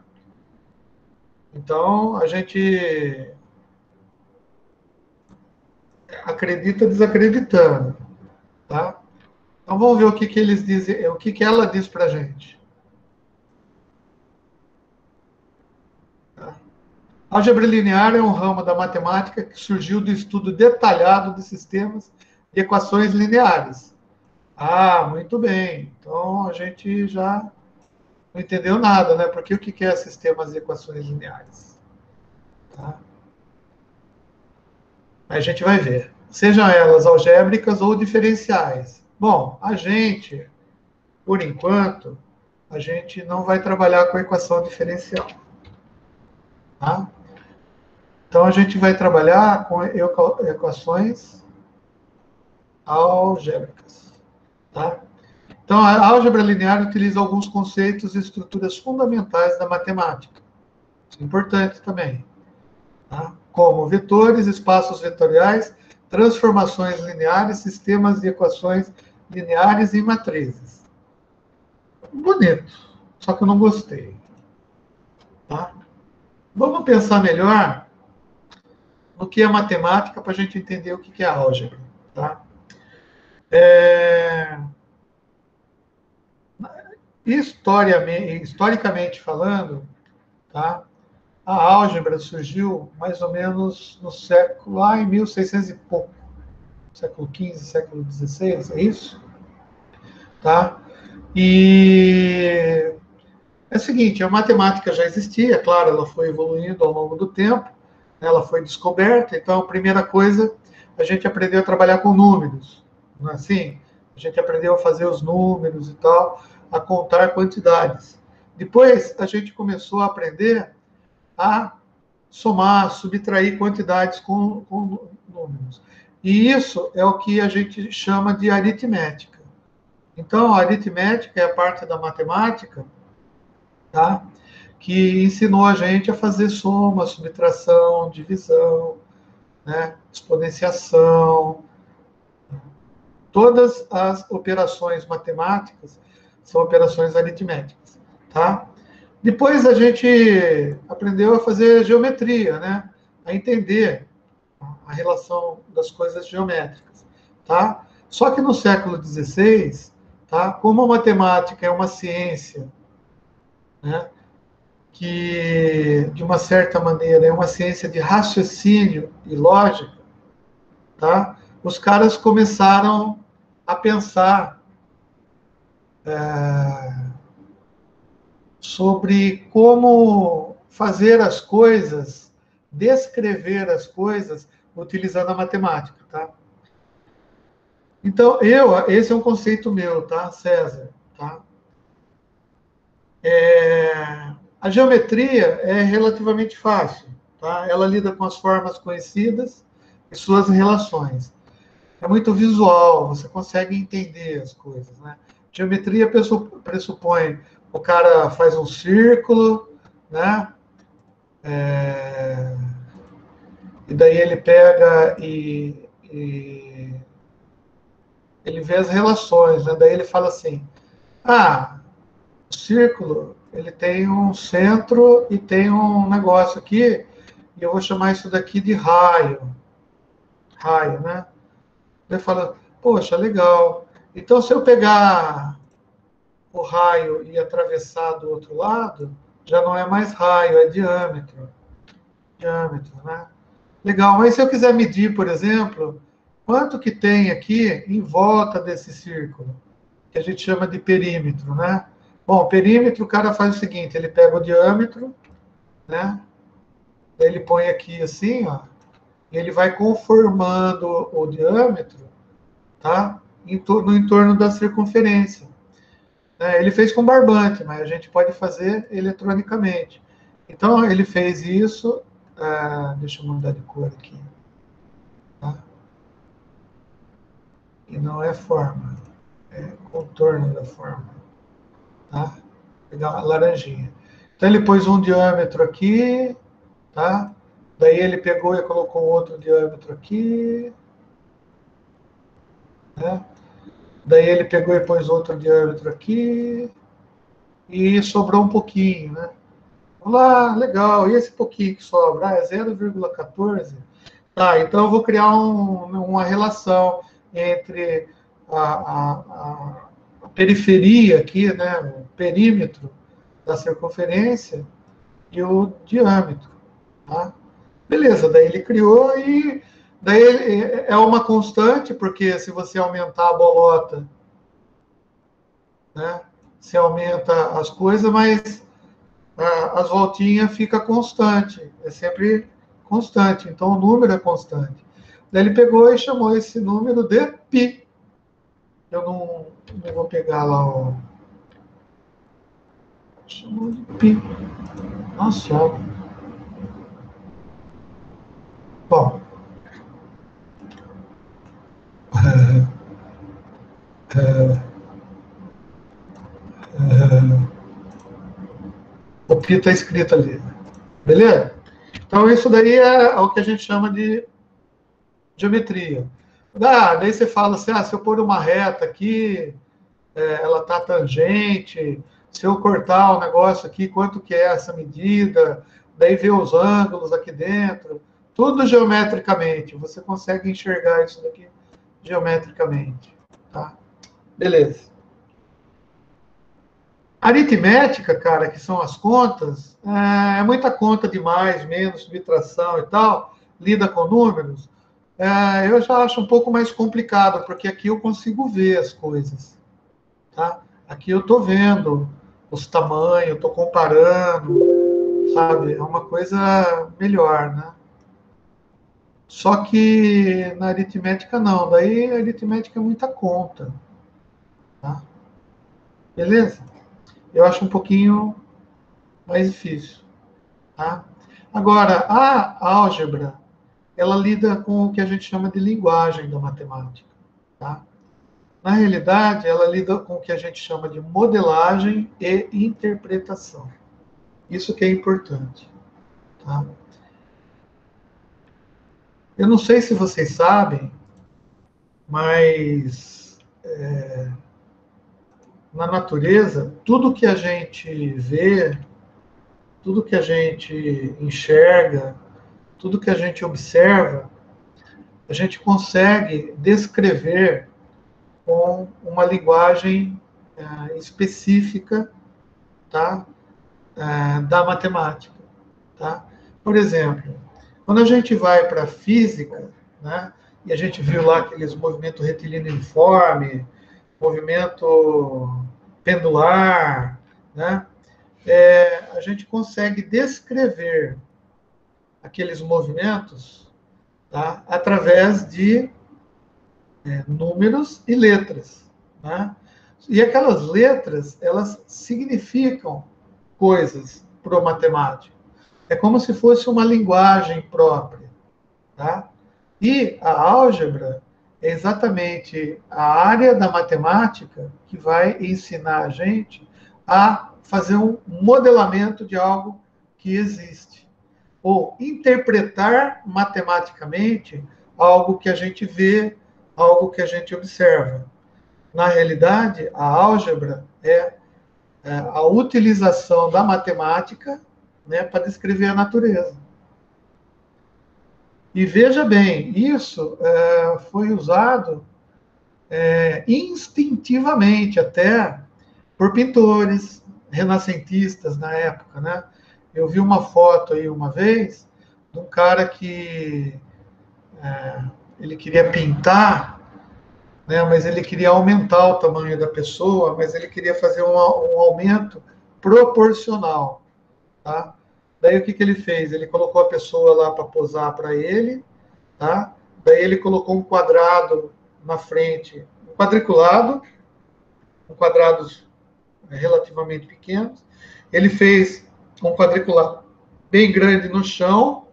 Então, a gente acredita desacreditando, tá? Então, vamos ver o que eles dizem, o que ela diz para a gente. Tá? Álgebra linear é um ramo da matemática que surgiu do estudo detalhado de sistemas de equações lineares. Ah, muito bem. Então, a gente já não entendeu nada, né? Porque o que é sistemas de equações lineares? Tá? A gente vai ver. Sejam elas algébricas ou diferenciais. Bom, a gente, por enquanto, a gente não vai trabalhar com a equação diferencial. Tá? Então, a gente vai trabalhar com equações algébricas. Tá? Então, a álgebra linear utiliza alguns conceitos e estruturas fundamentais da matemática. Isso é importante também. Tá? Como vetores, espaços vetoriais, transformações lineares, sistemas de equações lineares e matrizes. Bonito, só que eu não gostei. Tá? Vamos pensar melhor no que é matemática para a gente entender o que é álgebra. Tá? Historicamente falando, tá? A álgebra surgiu mais ou menos no século, lá em 1600 e pouco, século XV, século XVI, é isso? Tá? E é o seguinte, a matemática já existia, claro, ela foi evoluindo ao longo do tempo, ela foi descoberta, então a primeira coisa, a gente aprendeu a trabalhar com números, não é assim? A gente aprendeu a fazer os números e tal, a contar quantidades. Depois, a gente começou a aprender a somar, subtrair quantidades com números. E isso é o que a gente chama de aritmética. Então, a aritmética é a parte da matemática, tá? Que ensinou a gente a fazer soma, subtração, divisão, né? Exponenciação. Todas as operações matemáticas são operações aritméticas, tá? Depois a gente aprendeu a fazer geometria, né? A entender a relação das coisas geométricas, tá? Só que no século XVI, tá? Como a matemática é uma ciência, né? Que de uma certa maneira é uma ciência de raciocínio e lógica, tá? Os caras começaram a pensar sobre como fazer as coisas, descrever as coisas utilizando a matemática, tá? Então, esse é um conceito meu, tá, César? Tá? A geometria é relativamente fácil, tá? Ela lida com as formas conhecidas e suas relações. É muito visual, você consegue entender as coisas, né? Geometria pressupõe o cara faz um círculo, né? E daí ele pega e ele vê as relações, né? Daí ele fala assim, o círculo, ele tem um centro e tem um negócio aqui, e eu vou chamar isso daqui de raio. Raio, né? Ele fala, poxa, legal. Então, se eu pegar o raio e atravessar do outro lado, já não é mais raio, é diâmetro. Diâmetro, né? Legal, mas se eu quiser medir, por exemplo, quanto que tem aqui em volta desse círculo, que a gente chama de perímetro, né? Bom, perímetro, o cara faz o seguinte, ele pega o diâmetro, né? Daí ele põe aqui assim, ó, e ele vai conformando o diâmetro, tá? No entorno da circunferência. Ele fez com barbante, mas a gente pode fazer eletronicamente. Então, ele fez isso, deixa eu mudar de cor aqui, tá? E não é forma, é contorno da forma, tá? Vou pegar uma laranjinha. Então, ele pôs um diâmetro aqui, tá? Daí ele pegou e colocou outro diâmetro aqui, né? Daí ele pegou e pôs outro diâmetro aqui, e sobrou um pouquinho, né? Lá, legal, e esse pouquinho que sobra? É 0,14? Tá, então eu vou criar uma relação entre a periferia aqui, né, o perímetro da circunferência e o diâmetro. Tá? Beleza, daí ele criou e Daí é uma constante, porque se você aumentar a bolota, né, você aumenta as coisas, mas as voltinhas fica constante, é sempre constante, então o número é constante. Daí ele pegou e chamou esse número de π. Eu não vou pegar lá o... Chamou de π. Nossa. Bom. O π está escrito ali. Beleza? Então, isso daí é o que a gente chama de geometria. Daí você fala assim, se eu pôr uma reta aqui, ela está tangente, se eu cortar o negócio aqui, quanto que é essa medida, daí ver os ângulos aqui dentro, tudo geometricamente, você consegue enxergar isso daqui geometricamente, tá? Beleza. Aritmética, cara, que são as contas, é muita conta de mais, menos, subtração e tal, lida com números, eu já acho um pouco mais complicado, porque aqui eu consigo ver as coisas, tá? Aqui eu estou vendo os tamanhos, estou comparando, sabe? É uma coisa melhor, né? Só que na aritmética não, daí a aritmética é muita conta, tá? Beleza? Eu acho um pouquinho mais difícil, tá? Agora, a álgebra, ela lida com o que a gente chama de linguagem da matemática, tá? Na realidade, ela lida com o que a gente chama de modelagem e interpretação. Isso que é importante, tá? Eu não sei se vocês sabem, mas na natureza, tudo que a gente vê, tudo que a gente enxerga, tudo que a gente observa, a gente consegue descrever com uma linguagem específica, tá? Da matemática, tá? Por exemplo, quando a gente vai para a física, né, e a gente viu lá aqueles movimentos retilíneo uniforme, movimento pendular, né, a gente consegue descrever aqueles movimentos, tá, através de números e letras, né? E aquelas letras, elas significam coisas para o matemático. É como se fosse uma linguagem própria, tá? E a álgebra é exatamente a área da matemática que vai ensinar a gente a fazer um modelamento de algo que existe, ou interpretar matematicamente algo que a gente vê, algo que a gente observa. Na realidade, a álgebra é a utilização da matemática, né, para descrever a natureza. E veja bem, isso foi usado instintivamente até por pintores renascentistas na época, né? Eu vi uma foto aí uma vez de um cara que ele queria pintar, né, mas ele queria aumentar o tamanho da pessoa, mas ele queria fazer um aumento proporcional, tá? Daí o que ele fez? Ele colocou a pessoa lá para posar para ele, tá? Daí ele colocou um quadrado na frente, um quadriculado, com quadrados relativamente pequenos. Ele fez um quadriculado bem grande no chão,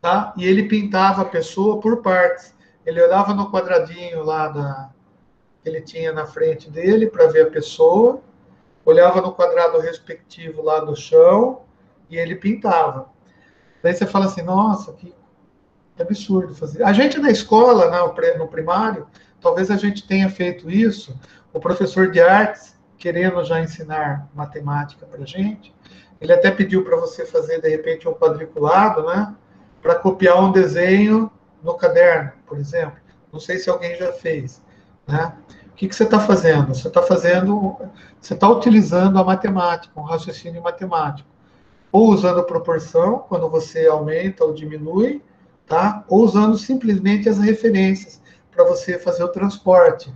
tá? E ele pintava a pessoa por partes. Ele olhava no quadradinho lá que ele tinha na frente dele para ver a pessoa, olhava no quadrado respectivo lá do chão e ele pintava. Daí você fala assim, nossa, que absurdo fazer. A gente na escola, no primário, talvez a gente tenha feito isso, o professor de artes, querendo já ensinar matemática para a gente, ele até pediu para você fazer, de repente, um quadriculado, né, para copiar um desenho no caderno, por exemplo. Não sei se alguém já fez, né? O que você está fazendo? Você está utilizando a matemática, um raciocínio matemático. Ou usando proporção, quando você aumenta ou diminui, tá? Ou usando simplesmente as referências para você fazer o transporte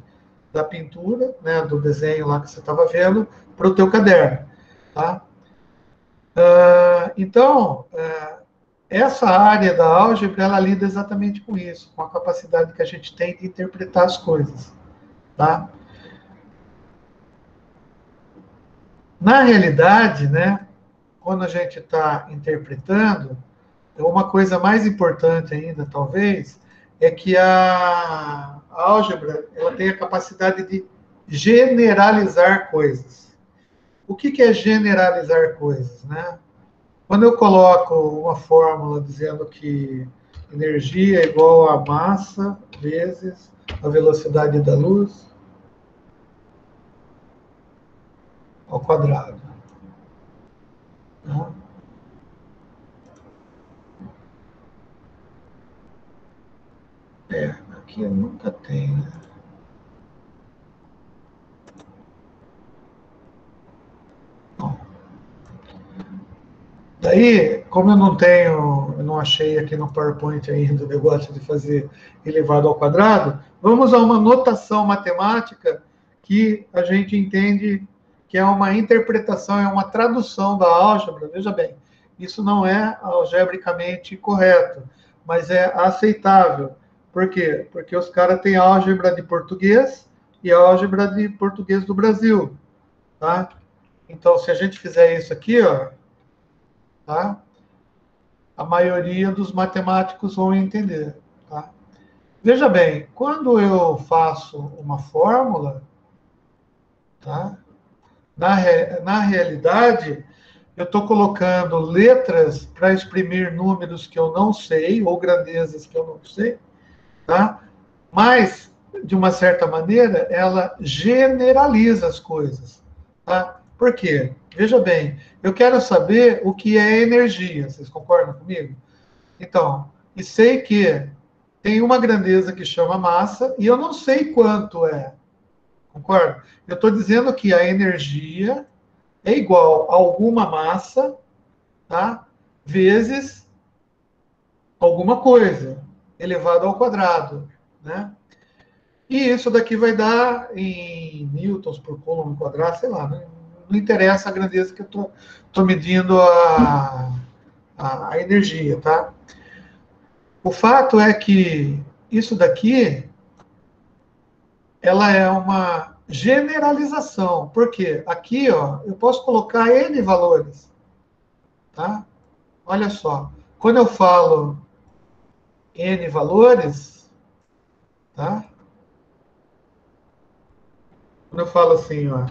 da pintura, né, do desenho lá que você estava vendo, para o teu caderno, tá? Então, essa área da álgebra, ela lida exatamente com isso, com a capacidade que a gente tem de interpretar as coisas, tá? Na realidade, né, quando a gente está interpretando, uma coisa mais importante ainda, talvez, é que a álgebra ela tem a capacidade de generalizar coisas. O que é generalizar coisas, né? Quando eu coloco uma fórmula dizendo que energia é igual a massa vezes a velocidade da luz ao quadrado. Né? Aqui eu nunca tenho. Né? Daí, como eu não achei aqui no PowerPoint ainda o negócio de fazer elevado ao quadrado, vamos a uma notação matemática que a gente entende que é uma interpretação, é uma tradução da álgebra. Veja bem, isso não é algebricamente correto, mas é aceitável. Por quê? Porque os caras têm álgebra de português e álgebra de português do Brasil, tá? Então, se a gente fizer isso aqui, ó, tá? A maioria dos matemáticos vão entender. Tá? Veja bem, quando eu faço uma fórmula, tá? Na realidade, eu estou colocando letras para exprimir números que eu não sei, ou grandezas que eu não sei, tá? Mas, de uma certa maneira, ela generaliza as coisas. Tá? Por quê? Veja bem, eu quero saber o que é energia. Vocês concordam comigo? Então, e sei que tem uma grandeza que chama massa e eu não sei quanto é. Concorda? Eu estou dizendo que a energia é igual a alguma massa, tá? Vezes alguma coisa, elevado ao quadrado, né? E isso daqui vai dar em newtons por coulomb quadrado, sei lá, né? Não interessa a grandeza que eu estou medindo a energia, tá? O fato é que isso daqui, ela é uma generalização. Por quê? Aqui, ó, eu posso colocar N valores, tá? Olha só. Quando eu falo N valores, tá? Quando eu falo assim, ó,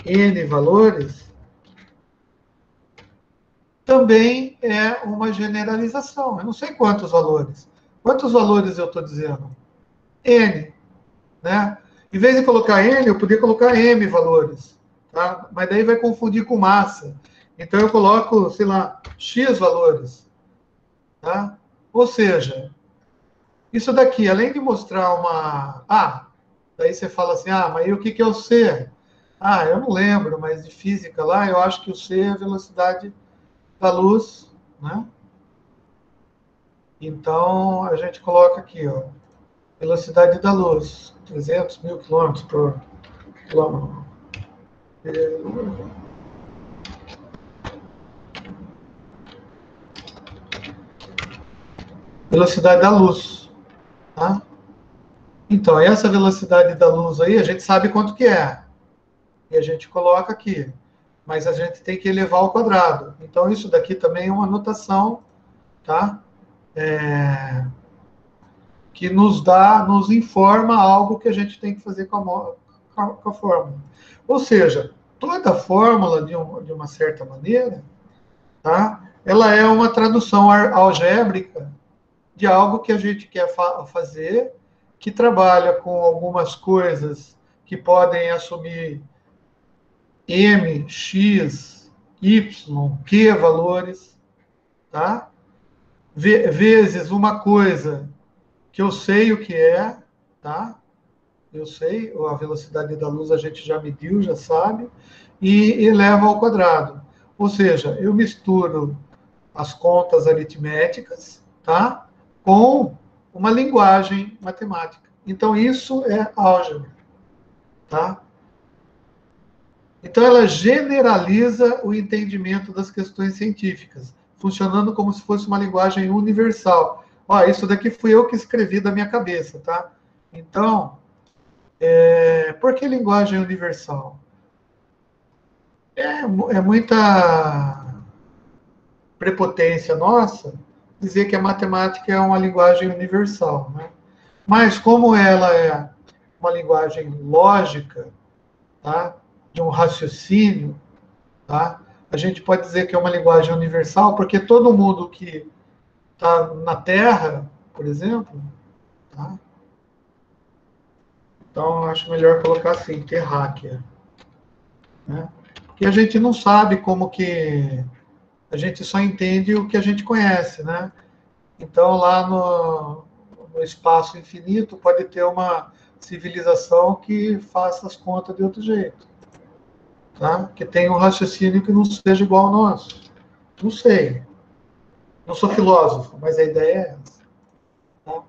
N valores, também é uma generalização. Eu não sei quantos valores. Quantos valores eu estou dizendo? N, né? Em vez de colocar N, eu podia colocar M valores, tá? Mas daí vai confundir com massa. Então eu coloco, sei lá, X valores, tá? Ou seja, isso daqui, além de mostrar uma... daí você fala assim, mas e o que é o C? Eu não lembro, mas de física lá, eu acho que o C é a velocidade da luz, né? Então, a gente coloca aqui, ó, velocidade da luz, 300 mil quilômetros por quilômetro. Velocidade da luz, tá? Então, essa velocidade da luz aí, a gente sabe quanto que é. E a gente coloca aqui. Mas a gente tem que elevar ao quadrado. Então, isso daqui também é uma notação, tá? Que nos informa algo que a gente tem que fazer com a fórmula. Ou seja, toda fórmula, de uma certa maneira, tá? Ela é uma tradução algébrica de algo que a gente quer fazer, que trabalha com algumas coisas que podem assumir M, X, Y, Q valores, tá? Vezes uma coisa que eu sei o que é, tá? Eu sei, a velocidade da luz a gente já mediu, já sabe, e eleva ao quadrado. Ou seja, eu misturo as contas aritméticas, tá? com uma linguagem matemática. Então, isso é álgebra. Tá? Então, ela generaliza o entendimento das questões científicas, funcionando como se fosse uma linguagem universal. Ó, isso daqui fui eu que escrevi da minha cabeça, tá? Então, por que linguagem universal? É muita prepotência nossa dizer que a matemática é uma linguagem universal, né? Mas como ela é uma linguagem lógica, tá? De um raciocínio, tá? A gente pode dizer que é uma linguagem universal porque todo mundo que está na Terra, por exemplo, tá? Então acho melhor colocar assim, terráquea, né? Porque a gente não sabe como que a gente só entende o que a gente conhece, né? Então lá no espaço infinito pode ter uma civilização que faça as contas de outro jeito, tá? Que tenha um raciocínio que não seja igual ao nosso. Não sei. Não sou filósofo, mas a ideia é essa. Tá?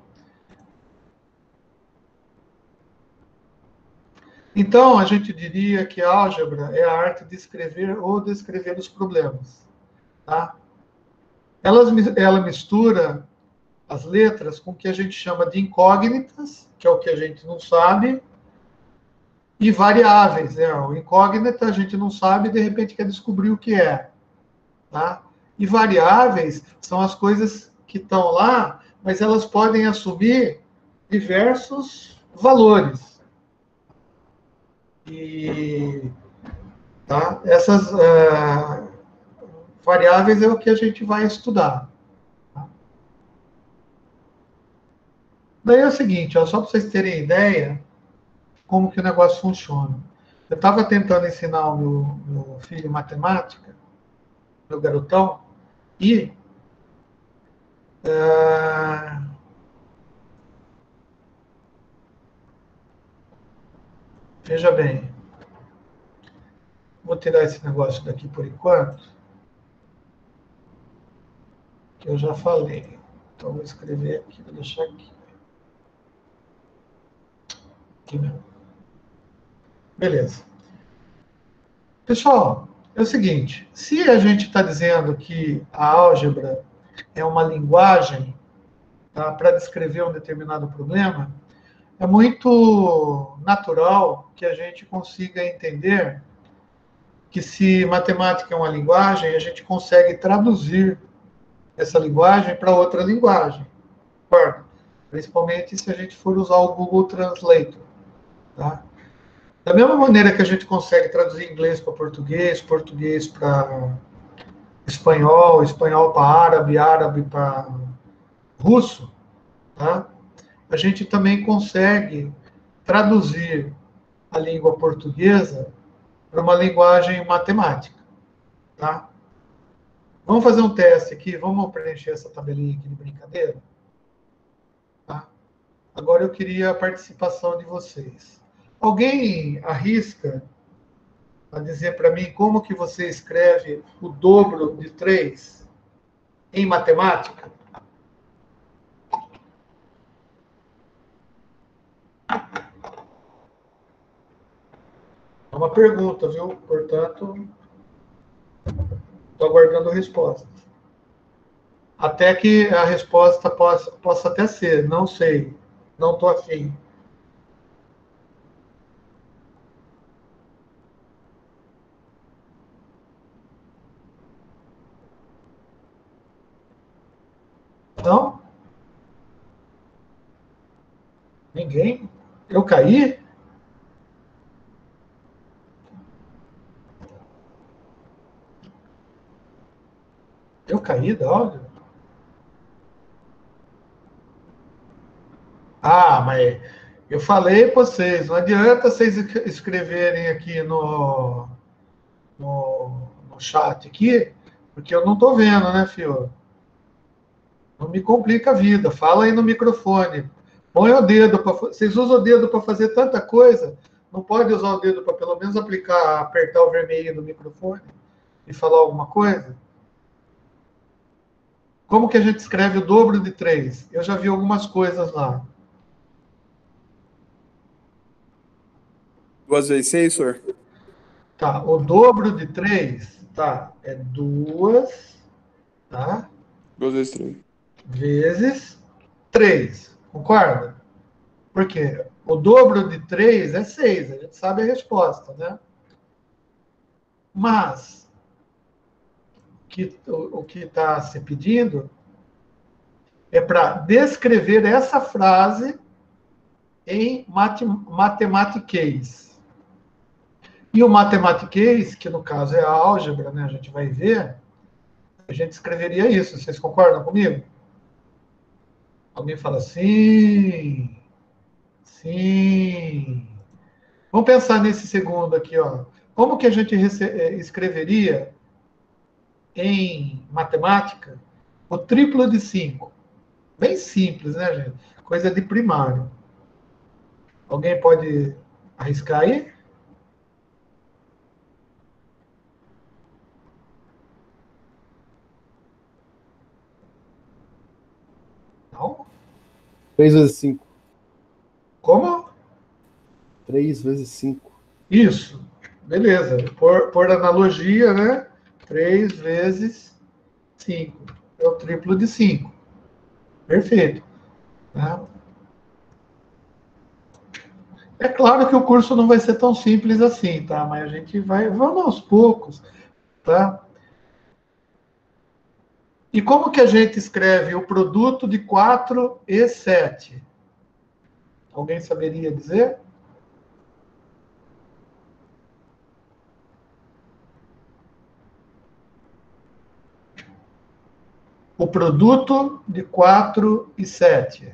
Então, a gente diria que a álgebra é a arte de escrever ou descrever os problemas. Tá? Ela mistura as letras com o que a gente chama de incógnitas, que é o que a gente não sabe, e variáveis. Né? O incógnita a gente não sabe e de repente quer descobrir o que é. Tá? E variáveis são as coisas que estão lá, mas elas podem assumir diversos valores. E tá? Essas variáveis é o que a gente vai estudar. Tá? Daí é o seguinte, ó, só para vocês terem ideia como que o negócio funciona. Eu estava tentando ensinar o meu filho matemática, meu garotão, e veja bem, vou tirar esse negócio daqui por enquanto, que eu já falei. Então, vou escrever aqui, vou deixar aqui. Aqui mesmo. Beleza. Pessoal, é o seguinte, se a gente está dizendo que a álgebra é uma linguagem, tá, para descrever um determinado problema, é muito natural que a gente consiga entender que se matemática é uma linguagem, a gente consegue traduzir essa linguagem para outra linguagem. Concorda? Principalmente se a gente for usar o Google Translator. Tá? Da mesma maneira que a gente consegue traduzir inglês para português, português para espanhol, espanhol para árabe, árabe para russo, tá? A gente também consegue traduzir a língua portuguesa para uma linguagem matemática. Tá? Vamos fazer um teste aqui, vamos preencher essa tabelinha aqui de brincadeira? Tá? Agora eu queria a participação de vocês. Alguém arrisca a dizer para mim como que você escreve o dobro de 3 em matemática? É uma pergunta, viu? Portanto, estou aguardando a resposta. Até que a resposta possa até ser, não sei, não estou afim. Não? Ninguém? Eu caí? Eu caí da áudio? Ah, mas eu falei para vocês, não adianta vocês escreverem aqui no chat aqui, porque eu não estou vendo, né, filho? Não me complica a vida. Fala aí no microfone. Põe o dedo para. Vocês usam o dedo para fazer tanta coisa. Não pode usar o dedo para pelo menos apertar o vermelho do microfone e falar alguma coisa? Como que a gente escreve o dobro de 3? Eu já vi algumas coisas lá. 2 vezes 6, senhor? Tá, o dobro de 3, tá, é 2, tá? 2 vezes 3. Vezes 3, concorda? Por quê? O dobro de 3 é 6, a gente sabe a resposta, né? Mas o que está se pedindo é para descrever essa frase em matematiquês. E o matematiquês, que no caso é a álgebra, né, a gente vai ver, a gente escreveria isso. Vocês concordam comigo? Alguém fala sim, sim. Vamos pensar nesse segundo aqui, ó. Como que a gente escreveria em matemática o triplo de 5? Bem simples, né, gente? Coisa de primário. Alguém pode arriscar aí? Não? 3 vezes 5. Como? 3 vezes 5. Isso. Beleza. Por analogia, né? 3 vezes 5. É o triplo de 5. Perfeito. Tá? É claro que o curso não vai ser tão simples assim, tá? Mas a gente vamos aos poucos, tá? E como que a gente escreve o produto de 4 e 7? Alguém saberia dizer? O produto de 4 e 7.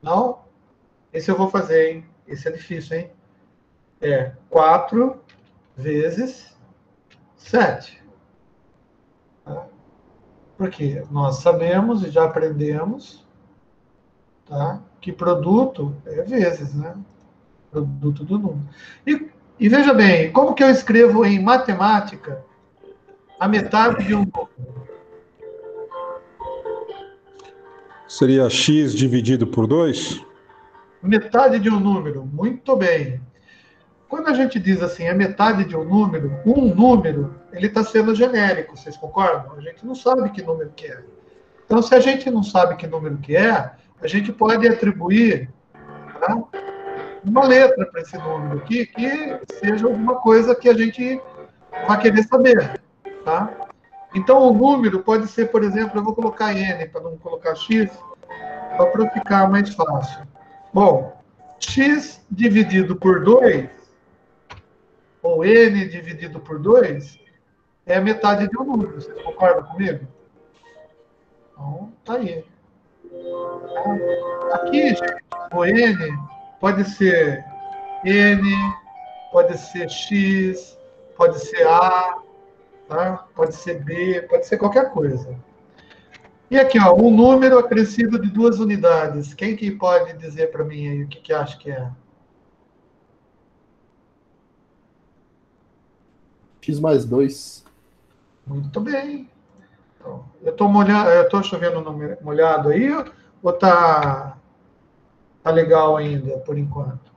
Não? Esse eu vou fazer, hein? Esse é difícil, hein? É 4 vezes 7. Tá? Porque nós sabemos e já aprendemos, tá? Que produto é vezes, né? Produto do número. E veja bem, como que eu escrevo em matemática a metade de um número? Seria x dividido por 2? Metade de um número, muito bem. Quando a gente diz assim, a metade de um número, ele está sendo genérico, vocês concordam? A gente não sabe que número que é. Então, se a gente não sabe que número que é, a gente pode atribuir, tá, uma letra para esse número aqui, que seja alguma coisa que a gente vai querer saber, tá? Então, o número pode ser, por exemplo, eu vou colocar n para não colocar x, só para ficar mais fácil. Bom, x dividido por 2, ou n dividido por 2, é a metade de um número. Vocês concordam comigo? Então, tá aí. Aqui, gente, o n pode ser n, pode ser x, pode ser a, tá? Pode ser b, pode ser qualquer coisa. E aqui, ó, um número acrescido de 2 unidades. Quem que pode dizer para mim aí o que acha que é? X mais 2. Muito bem. Então, eu estou chovendo molhado aí ou tá legal ainda por enquanto?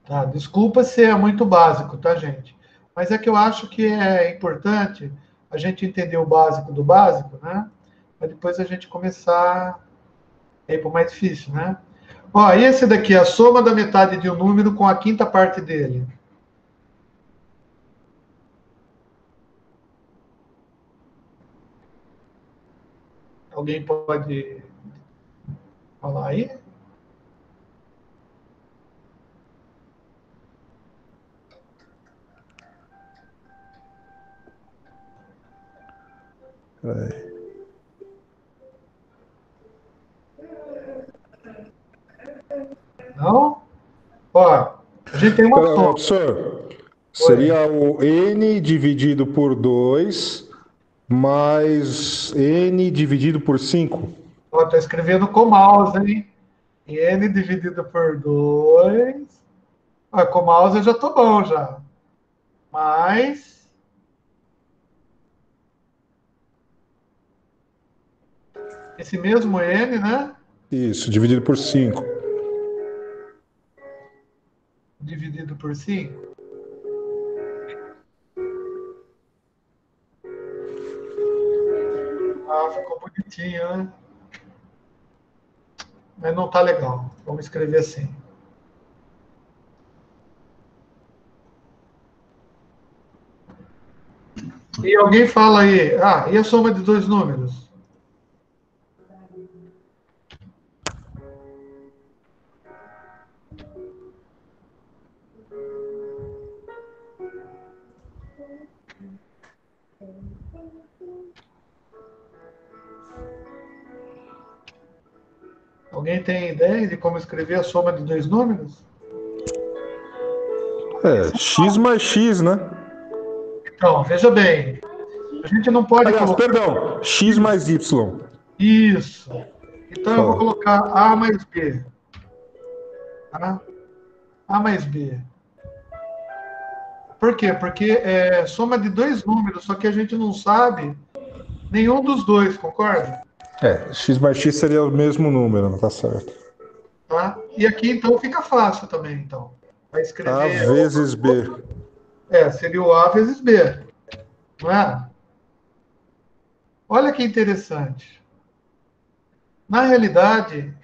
Tá, desculpa se é muito básico, tá, gente? Mas é que eu acho que é importante a gente entender o básico do básico, né? Para depois a gente começar a ir para o mais difícil, né? Ó, e esse daqui é a soma da metade de um número com a quinta parte dele. Alguém pode falar aí? Não? Ó, a gente tem uma soma. Professor, seria o n dividido por 2 mais n dividido por 5. Ó, tô escrevendo com mouse, hein? N dividido por 2. Ah, com o mouse eu já tô bom já. Mais esse mesmo N, né? Isso, dividido por 5. Dividido por 5. Ah, ficou bonitinho, né? Mas não tá legal. Vamos escrever assim. E alguém fala aí, e a soma de dois números? Alguém tem ideia de como escrever a soma de dois números? X mais X, né? Então, veja bem, a gente não pode Aliás, colocar perdão, X mais Y. isso. Então eu vou Fala. colocar A mais B. Tá? A mais B. Por quê? Porque é soma de dois números, só que a gente não sabe nenhum dos dois, concorda? X mais X seria o mesmo número, não tá certo. Tá? E aqui então fica fácil também, então. Vai A escrever. vezes B. Seria o A vezes B. Não é? Olha que interessante. Na realidade,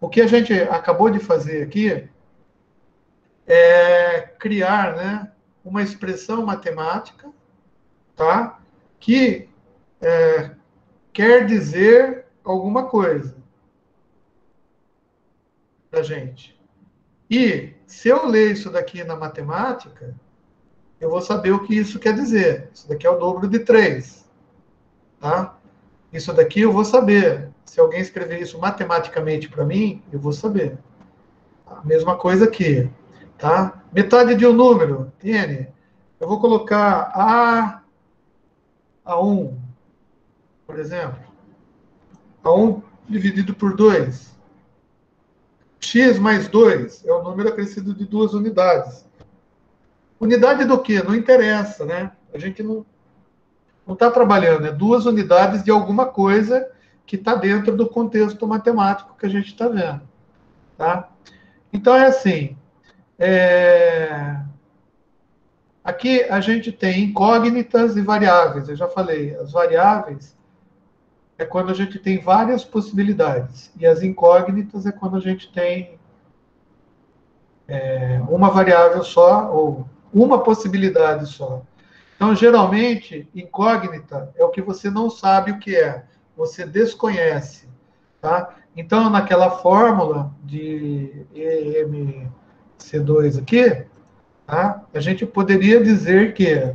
o que a gente acabou de fazer aqui é criar, né, uma expressão matemática, tá? Que quer dizer alguma coisa para gente. E se eu ler isso daqui na matemática, eu vou saber o que isso quer dizer. Isso daqui é o dobro de 3. Tá? Isso daqui eu vou saber. Se alguém escrever isso matematicamente para mim, eu vou saber. A mesma coisa aqui. Tá? Metade de um número, N. Eu vou colocar A1, por exemplo. A1 dividido por 2. X mais 2 é o número acrescido de duas unidades. Unidade do quê? Não interessa, né? A gente não está trabalhando. É duas unidades de alguma coisa que está dentro do contexto matemático que a gente está vendo. Tá? Então, é assim. Aqui a gente tem incógnitas e variáveis. Eu já falei, as variáveis é quando a gente tem várias possibilidades. E as incógnitas é quando a gente tem uma variável só, ou uma possibilidade só. Então, geralmente, incógnita é o que você não sabe o que é, você desconhece. Tá? Então, naquela fórmula de EMC2 aqui, tá? A gente poderia dizer que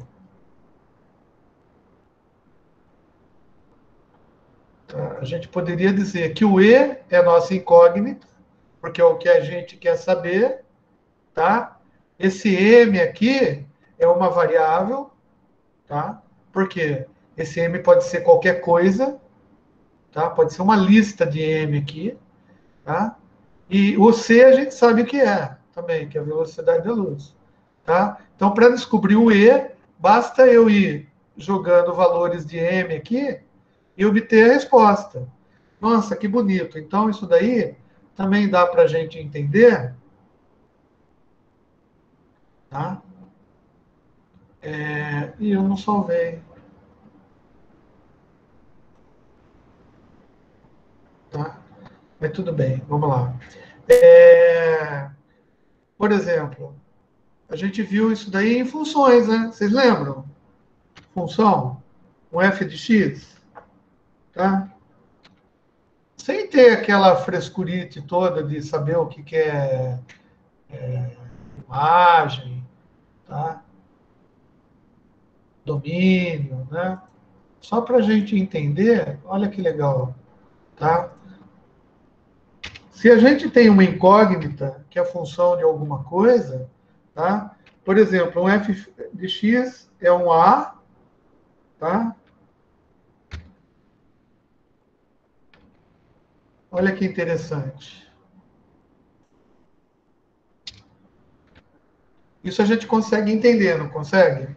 a gente poderia dizer que o E é nossa incógnita, porque é o que a gente quer saber, tá? Esse M aqui é uma variável, tá? Porque esse M pode ser qualquer coisa, tá? Pode ser uma lista de M aqui, tá? E o C a gente sabe o que é também, que é a velocidade da luz, tá? Então, para descobrir o E, basta eu ir jogando valores de M aqui e obter a resposta. Nossa, que bonito. Então, isso daí também dá para a gente entender, tá? E eu não salvei, tá? Mas tudo bem, vamos lá. Por exemplo, a gente viu isso daí em funções, né? Vocês lembram? Função, um f de x, tá? Sem ter aquela frescurite toda de saber o que é imagem, tá? Domínio, né? Só para a gente entender, olha que legal, tá? Se a gente tem uma incógnita, que é a função de alguma coisa, tá? Por exemplo, um f de x é um a, tá? Olha que interessante. Isso a gente consegue entender, não consegue?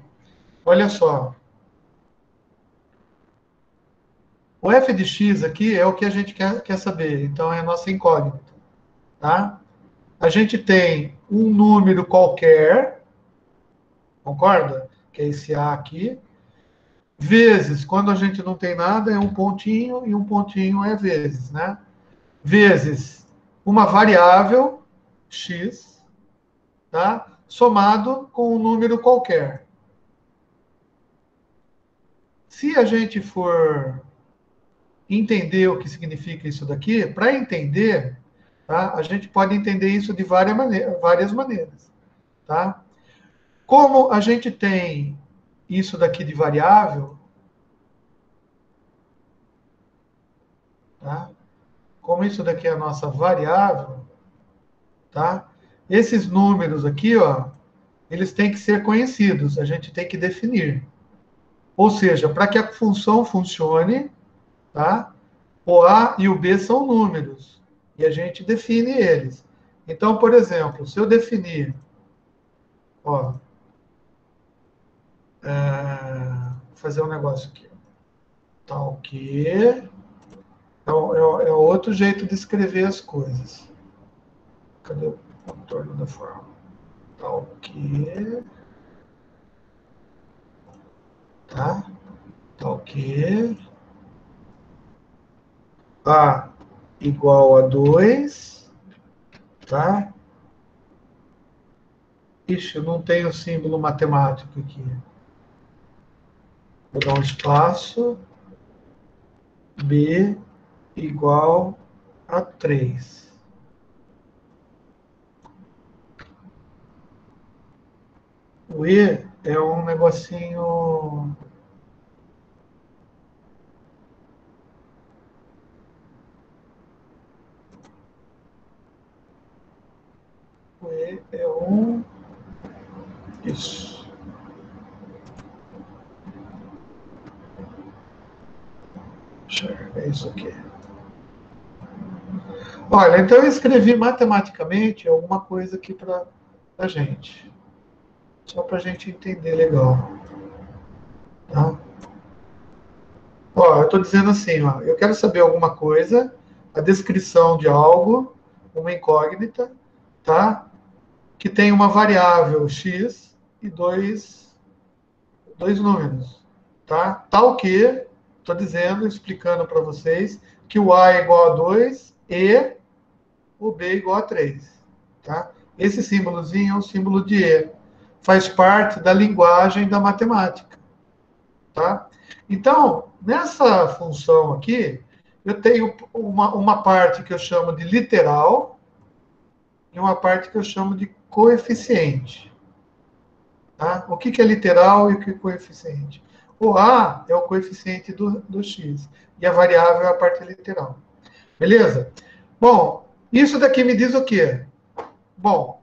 Olha só. O f de x aqui é o que a gente quer saber, então é a nossa incógnita. Tá? A gente tem um número qualquer, concorda? Que é esse A aqui, vezes, quando a gente não tem nada, é um pontinho, e um pontinho é vezes, né? Vezes uma variável, x, tá? Somado com um número qualquer. Se a gente for entender o que significa isso daqui, para entender, tá? A gente pode entender isso de várias maneiras, tá? Como a gente tem isso daqui de variável, tá? Como isso daqui é a nossa variável, tá? Esses números aqui, ó, eles têm que ser conhecidos, a gente tem que definir. Ou seja, para que a função funcione, tá? O A e o B são números, e a gente define eles. Então, por exemplo, se eu definir, ó, vou fazer um negócio aqui, tal que é outro jeito de escrever as coisas. Cadê o contorno da forma? Tal que, tá? Tal que A igual a 2, tá? Ixi, eu não tenho símbolo matemático aqui. Vou dar um espaço. B igual a 3. O E é um negocinho... O E é um... Isso. É isso aqui. Olha, então eu escrevi matematicamente alguma coisa aqui para a gente. Só para a gente entender legal. Tá? Ó, eu estou dizendo assim, ó, eu quero saber alguma coisa, a descrição de algo, uma incógnita, tá? Que tem uma variável x e dois números, tá? Tal que, estou dizendo, explicando para vocês, que o A é igual a 2 e o B é igual a 3, tá? Esse símbolozinho é o símbolo de E. Faz parte da linguagem da matemática, tá? Então, nessa função aqui, eu tenho uma parte que eu chamo de literal e uma parte que eu chamo de coeficiente. Tá? O que é literal e o que é coeficiente? O A é o coeficiente do x e a variável é a parte literal. Beleza? Bom, isso daqui me diz o quê? Bom,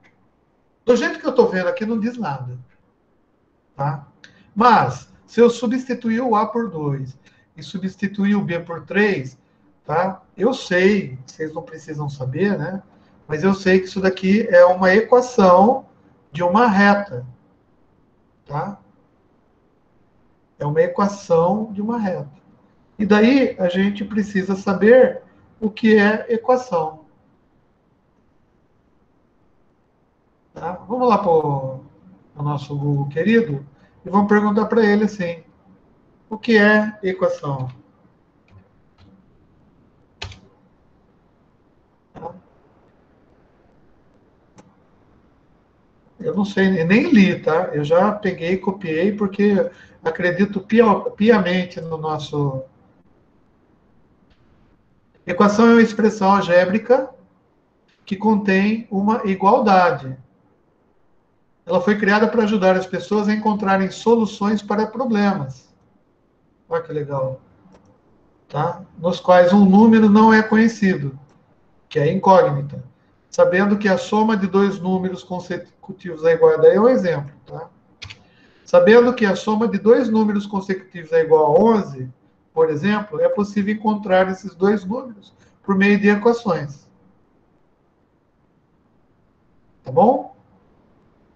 do jeito que eu estou vendo aqui, não diz nada. Tá? Mas, se eu substituir o A por 2 e substituir o B por 3, tá? Eu sei, vocês não precisam saber, né? Mas eu sei que isso daqui é uma equação de uma reta. Tá? É uma equação de uma reta. E daí a gente precisa saber o que é equação. Tá? Vamos lá para o nosso Google querido e vamos perguntar para ele assim, o que é equação? Tá? Eu não sei, nem li, tá? Eu já peguei e copiei porque acredito piamente no nosso... Equação é uma expressão algébrica que contém uma igualdade. Ela foi criada para ajudar as pessoas a encontrarem soluções para problemas. Olha que legal. Tá? Nos quais um número não é conhecido, que é incógnita. Sabendo que a soma de dois números consecutivos é igual a 10, é um exemplo. Tá? Sabendo que a soma de dois números consecutivos é igual a 11, por exemplo, é possível encontrar esses dois números por meio de equações. Tá bom?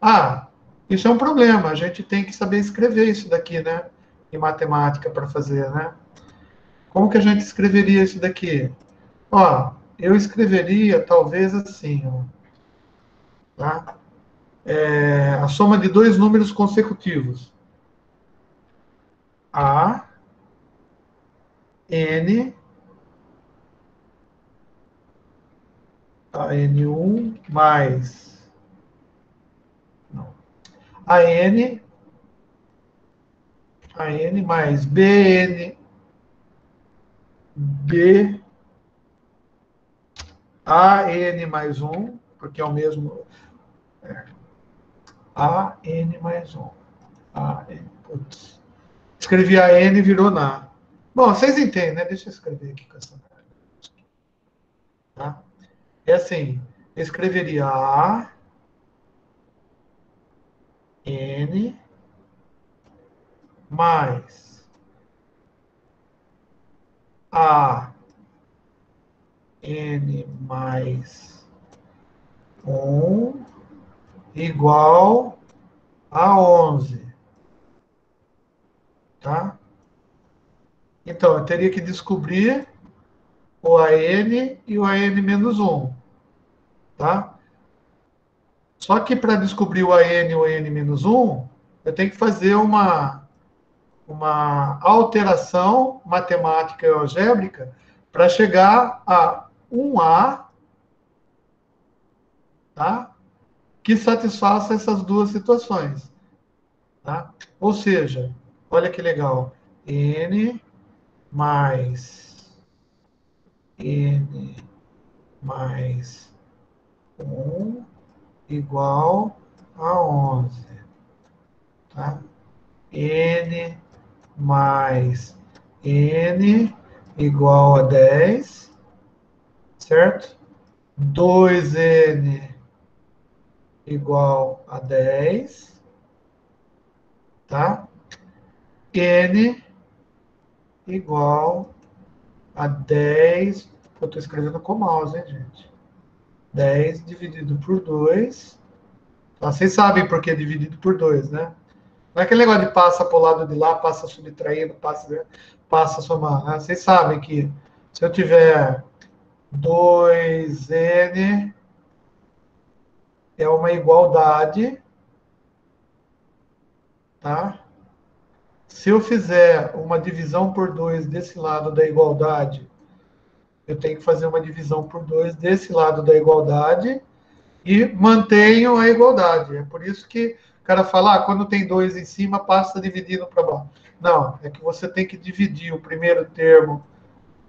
Ah, isso é um problema. A gente tem que saber escrever isso daqui, né? Em matemática para fazer, né? Como que a gente escreveria isso daqui? Ó, eu escreveria talvez assim, ó, tá? A soma de dois números consecutivos. A, N, a N1 mais... Não. A N mais BN, B, AN mais 1, porque é o mesmo... AN mais 1. Putz. Escrevi AN e virou NA. Bom, vocês entendem, né? Deixa eu escrever aqui com essa... Tá? É assim, eu escreveria A, N, mais A, N mais 1 igual a 11. Tá? Então, eu teria que descobrir o AN e o AN menos 1. Tá? Só que para descobrir o AN e o AN menos 1, eu tenho que fazer uma alteração matemática e algébrica para chegar a 1A, tá? Que satisfaça essas duas situações. Tá? Ou seja, olha que legal, N mais 1 igual a 11. Tá? N mais N igual a 10, certo? 2N igual a 10, tá? N igual a 10, eu estou escrevendo com mouse, hein, gente? 10 dividido por 2. Tá? Vocês sabem por que dividido por 2, né? Não é aquele negócio de passa para o lado de lá, passa subtraindo, passa somando. Né? Vocês sabem que se eu tiver 2N é uma igualdade, tá? Se eu fizer uma divisão por 2 desse lado da igualdade, eu tenho que fazer uma divisão por 2 desse lado da igualdade e mantenho a igualdade. É por isso que o cara fala, quando tem 2 em cima, passa dividindo para baixo. Não, é que você tem que dividir o primeiro termo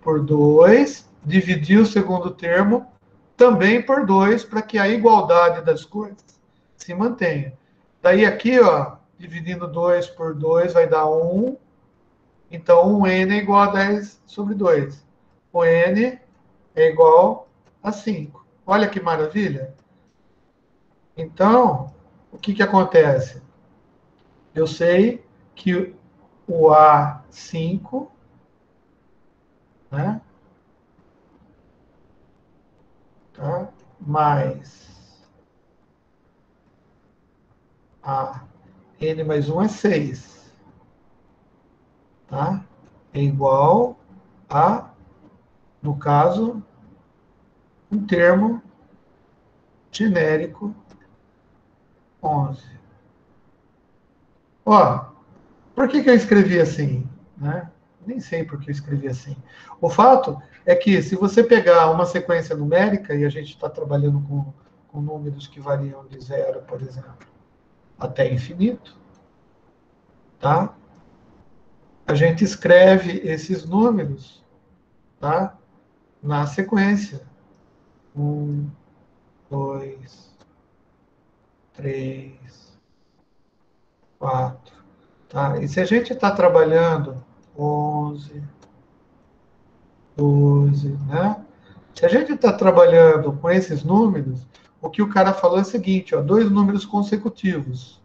por 2, dividir o segundo termo também por 2, para que a igualdade das coisas se mantenha. Daí aqui, ó, dividindo 2 por 2 vai dar 1. Então, 1n é igual a 10 sobre 2. O n é igual a 5. Olha que maravilha. Então, o que acontece? Eu sei que o A5, né, tá, mais a n mais 1 é 6. Tá? É igual a, no caso, um termo genérico 11. Ó, por que eu escrevi assim? Né? Nem sei por que eu escrevi assim. O fato é que, se você pegar uma sequência numérica, e a gente está trabalhando com números que variam de 0, por exemplo, até infinito, tá? A gente escreve esses números, tá, na sequência. 1, 2, 3, 4. Tá? E se a gente está trabalhando 11, 12, né? Se a gente está trabalhando com esses números, o que o cara falou é o seguinte, ó, dois números consecutivos.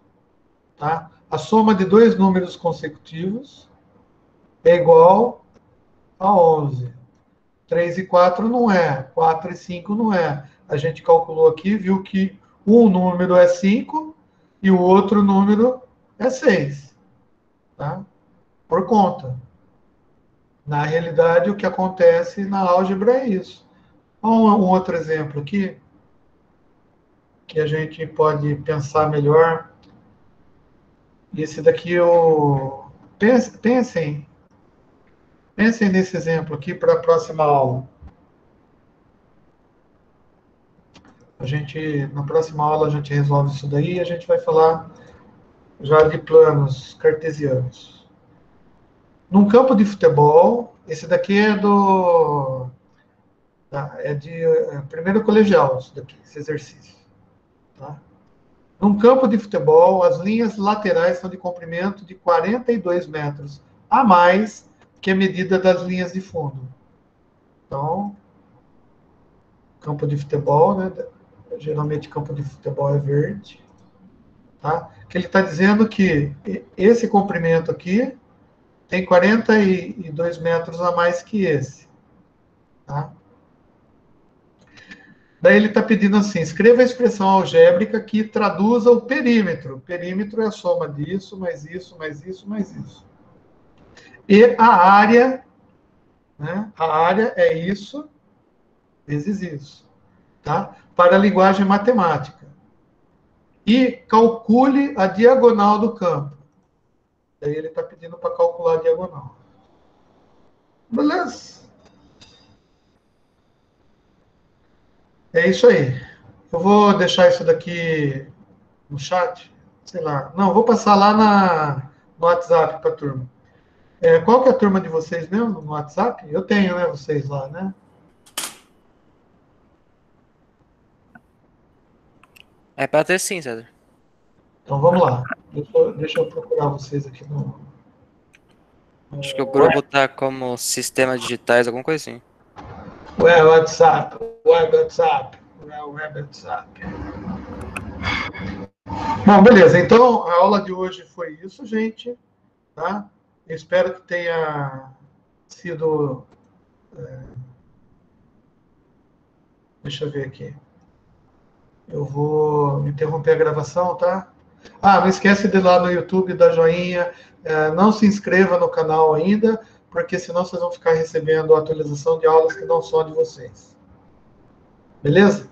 Tá? A soma de dois números consecutivos é igual a 11. 3 e 4 não é. 4 e 5 não é. A gente calculou aqui, viu que um número é 5 e o outro número é 6. Tá? Por conta. Na realidade, o que acontece na álgebra é isso. Um outro exemplo aqui, que a gente pode pensar melhor. Esse daqui eu... Pensem nesse exemplo aqui para a próxima aula. Na próxima aula a gente resolve isso daí e a gente vai falar já de planos cartesianos. Num campo de futebol, esse daqui é de primeiro colegial, esse exercício. Tá? Num campo de futebol, as linhas laterais são de comprimento de 42 metros, a mais que a medida das linhas de fundo. Então, campo de futebol, né? Geralmente campo de futebol é verde. Tá? Que ele está dizendo que esse comprimento aqui tem 42 metros a mais que esse. Tá? Daí ele está pedindo assim, escreva a expressão algébrica que traduza o perímetro. O perímetro é a soma disso, mais isso, mais isso, mais isso. E a área, né? A área é isso vezes isso. Tá? Para a linguagem matemática. E calcule a diagonal do campo. Daí ele está pedindo para calcular a diagonal. Beleza? É isso aí. Eu vou deixar isso daqui no chat. Sei lá. Não, vou passar lá no WhatsApp para a turma. Qual que é a turma de vocês mesmo no WhatsApp? Eu tenho, né? Vocês lá, né? É pra ter sim, César. Então vamos lá. Deixa eu procurar vocês aqui no. Acho que o grupo tá como sistemas digitais, alguma coisa assim. WhatsApp. Bom, beleza. Então, a aula de hoje foi isso, gente. Tá? Eu espero que tenha sido... Deixa eu ver aqui. Eu vou interromper a gravação, tá? Não esquece de ir lá no YouTube, dar joinha. Não se inscreva no canal ainda, porque senão vocês vão ficar recebendo atualização de aulas que não são de vocês. Beleza?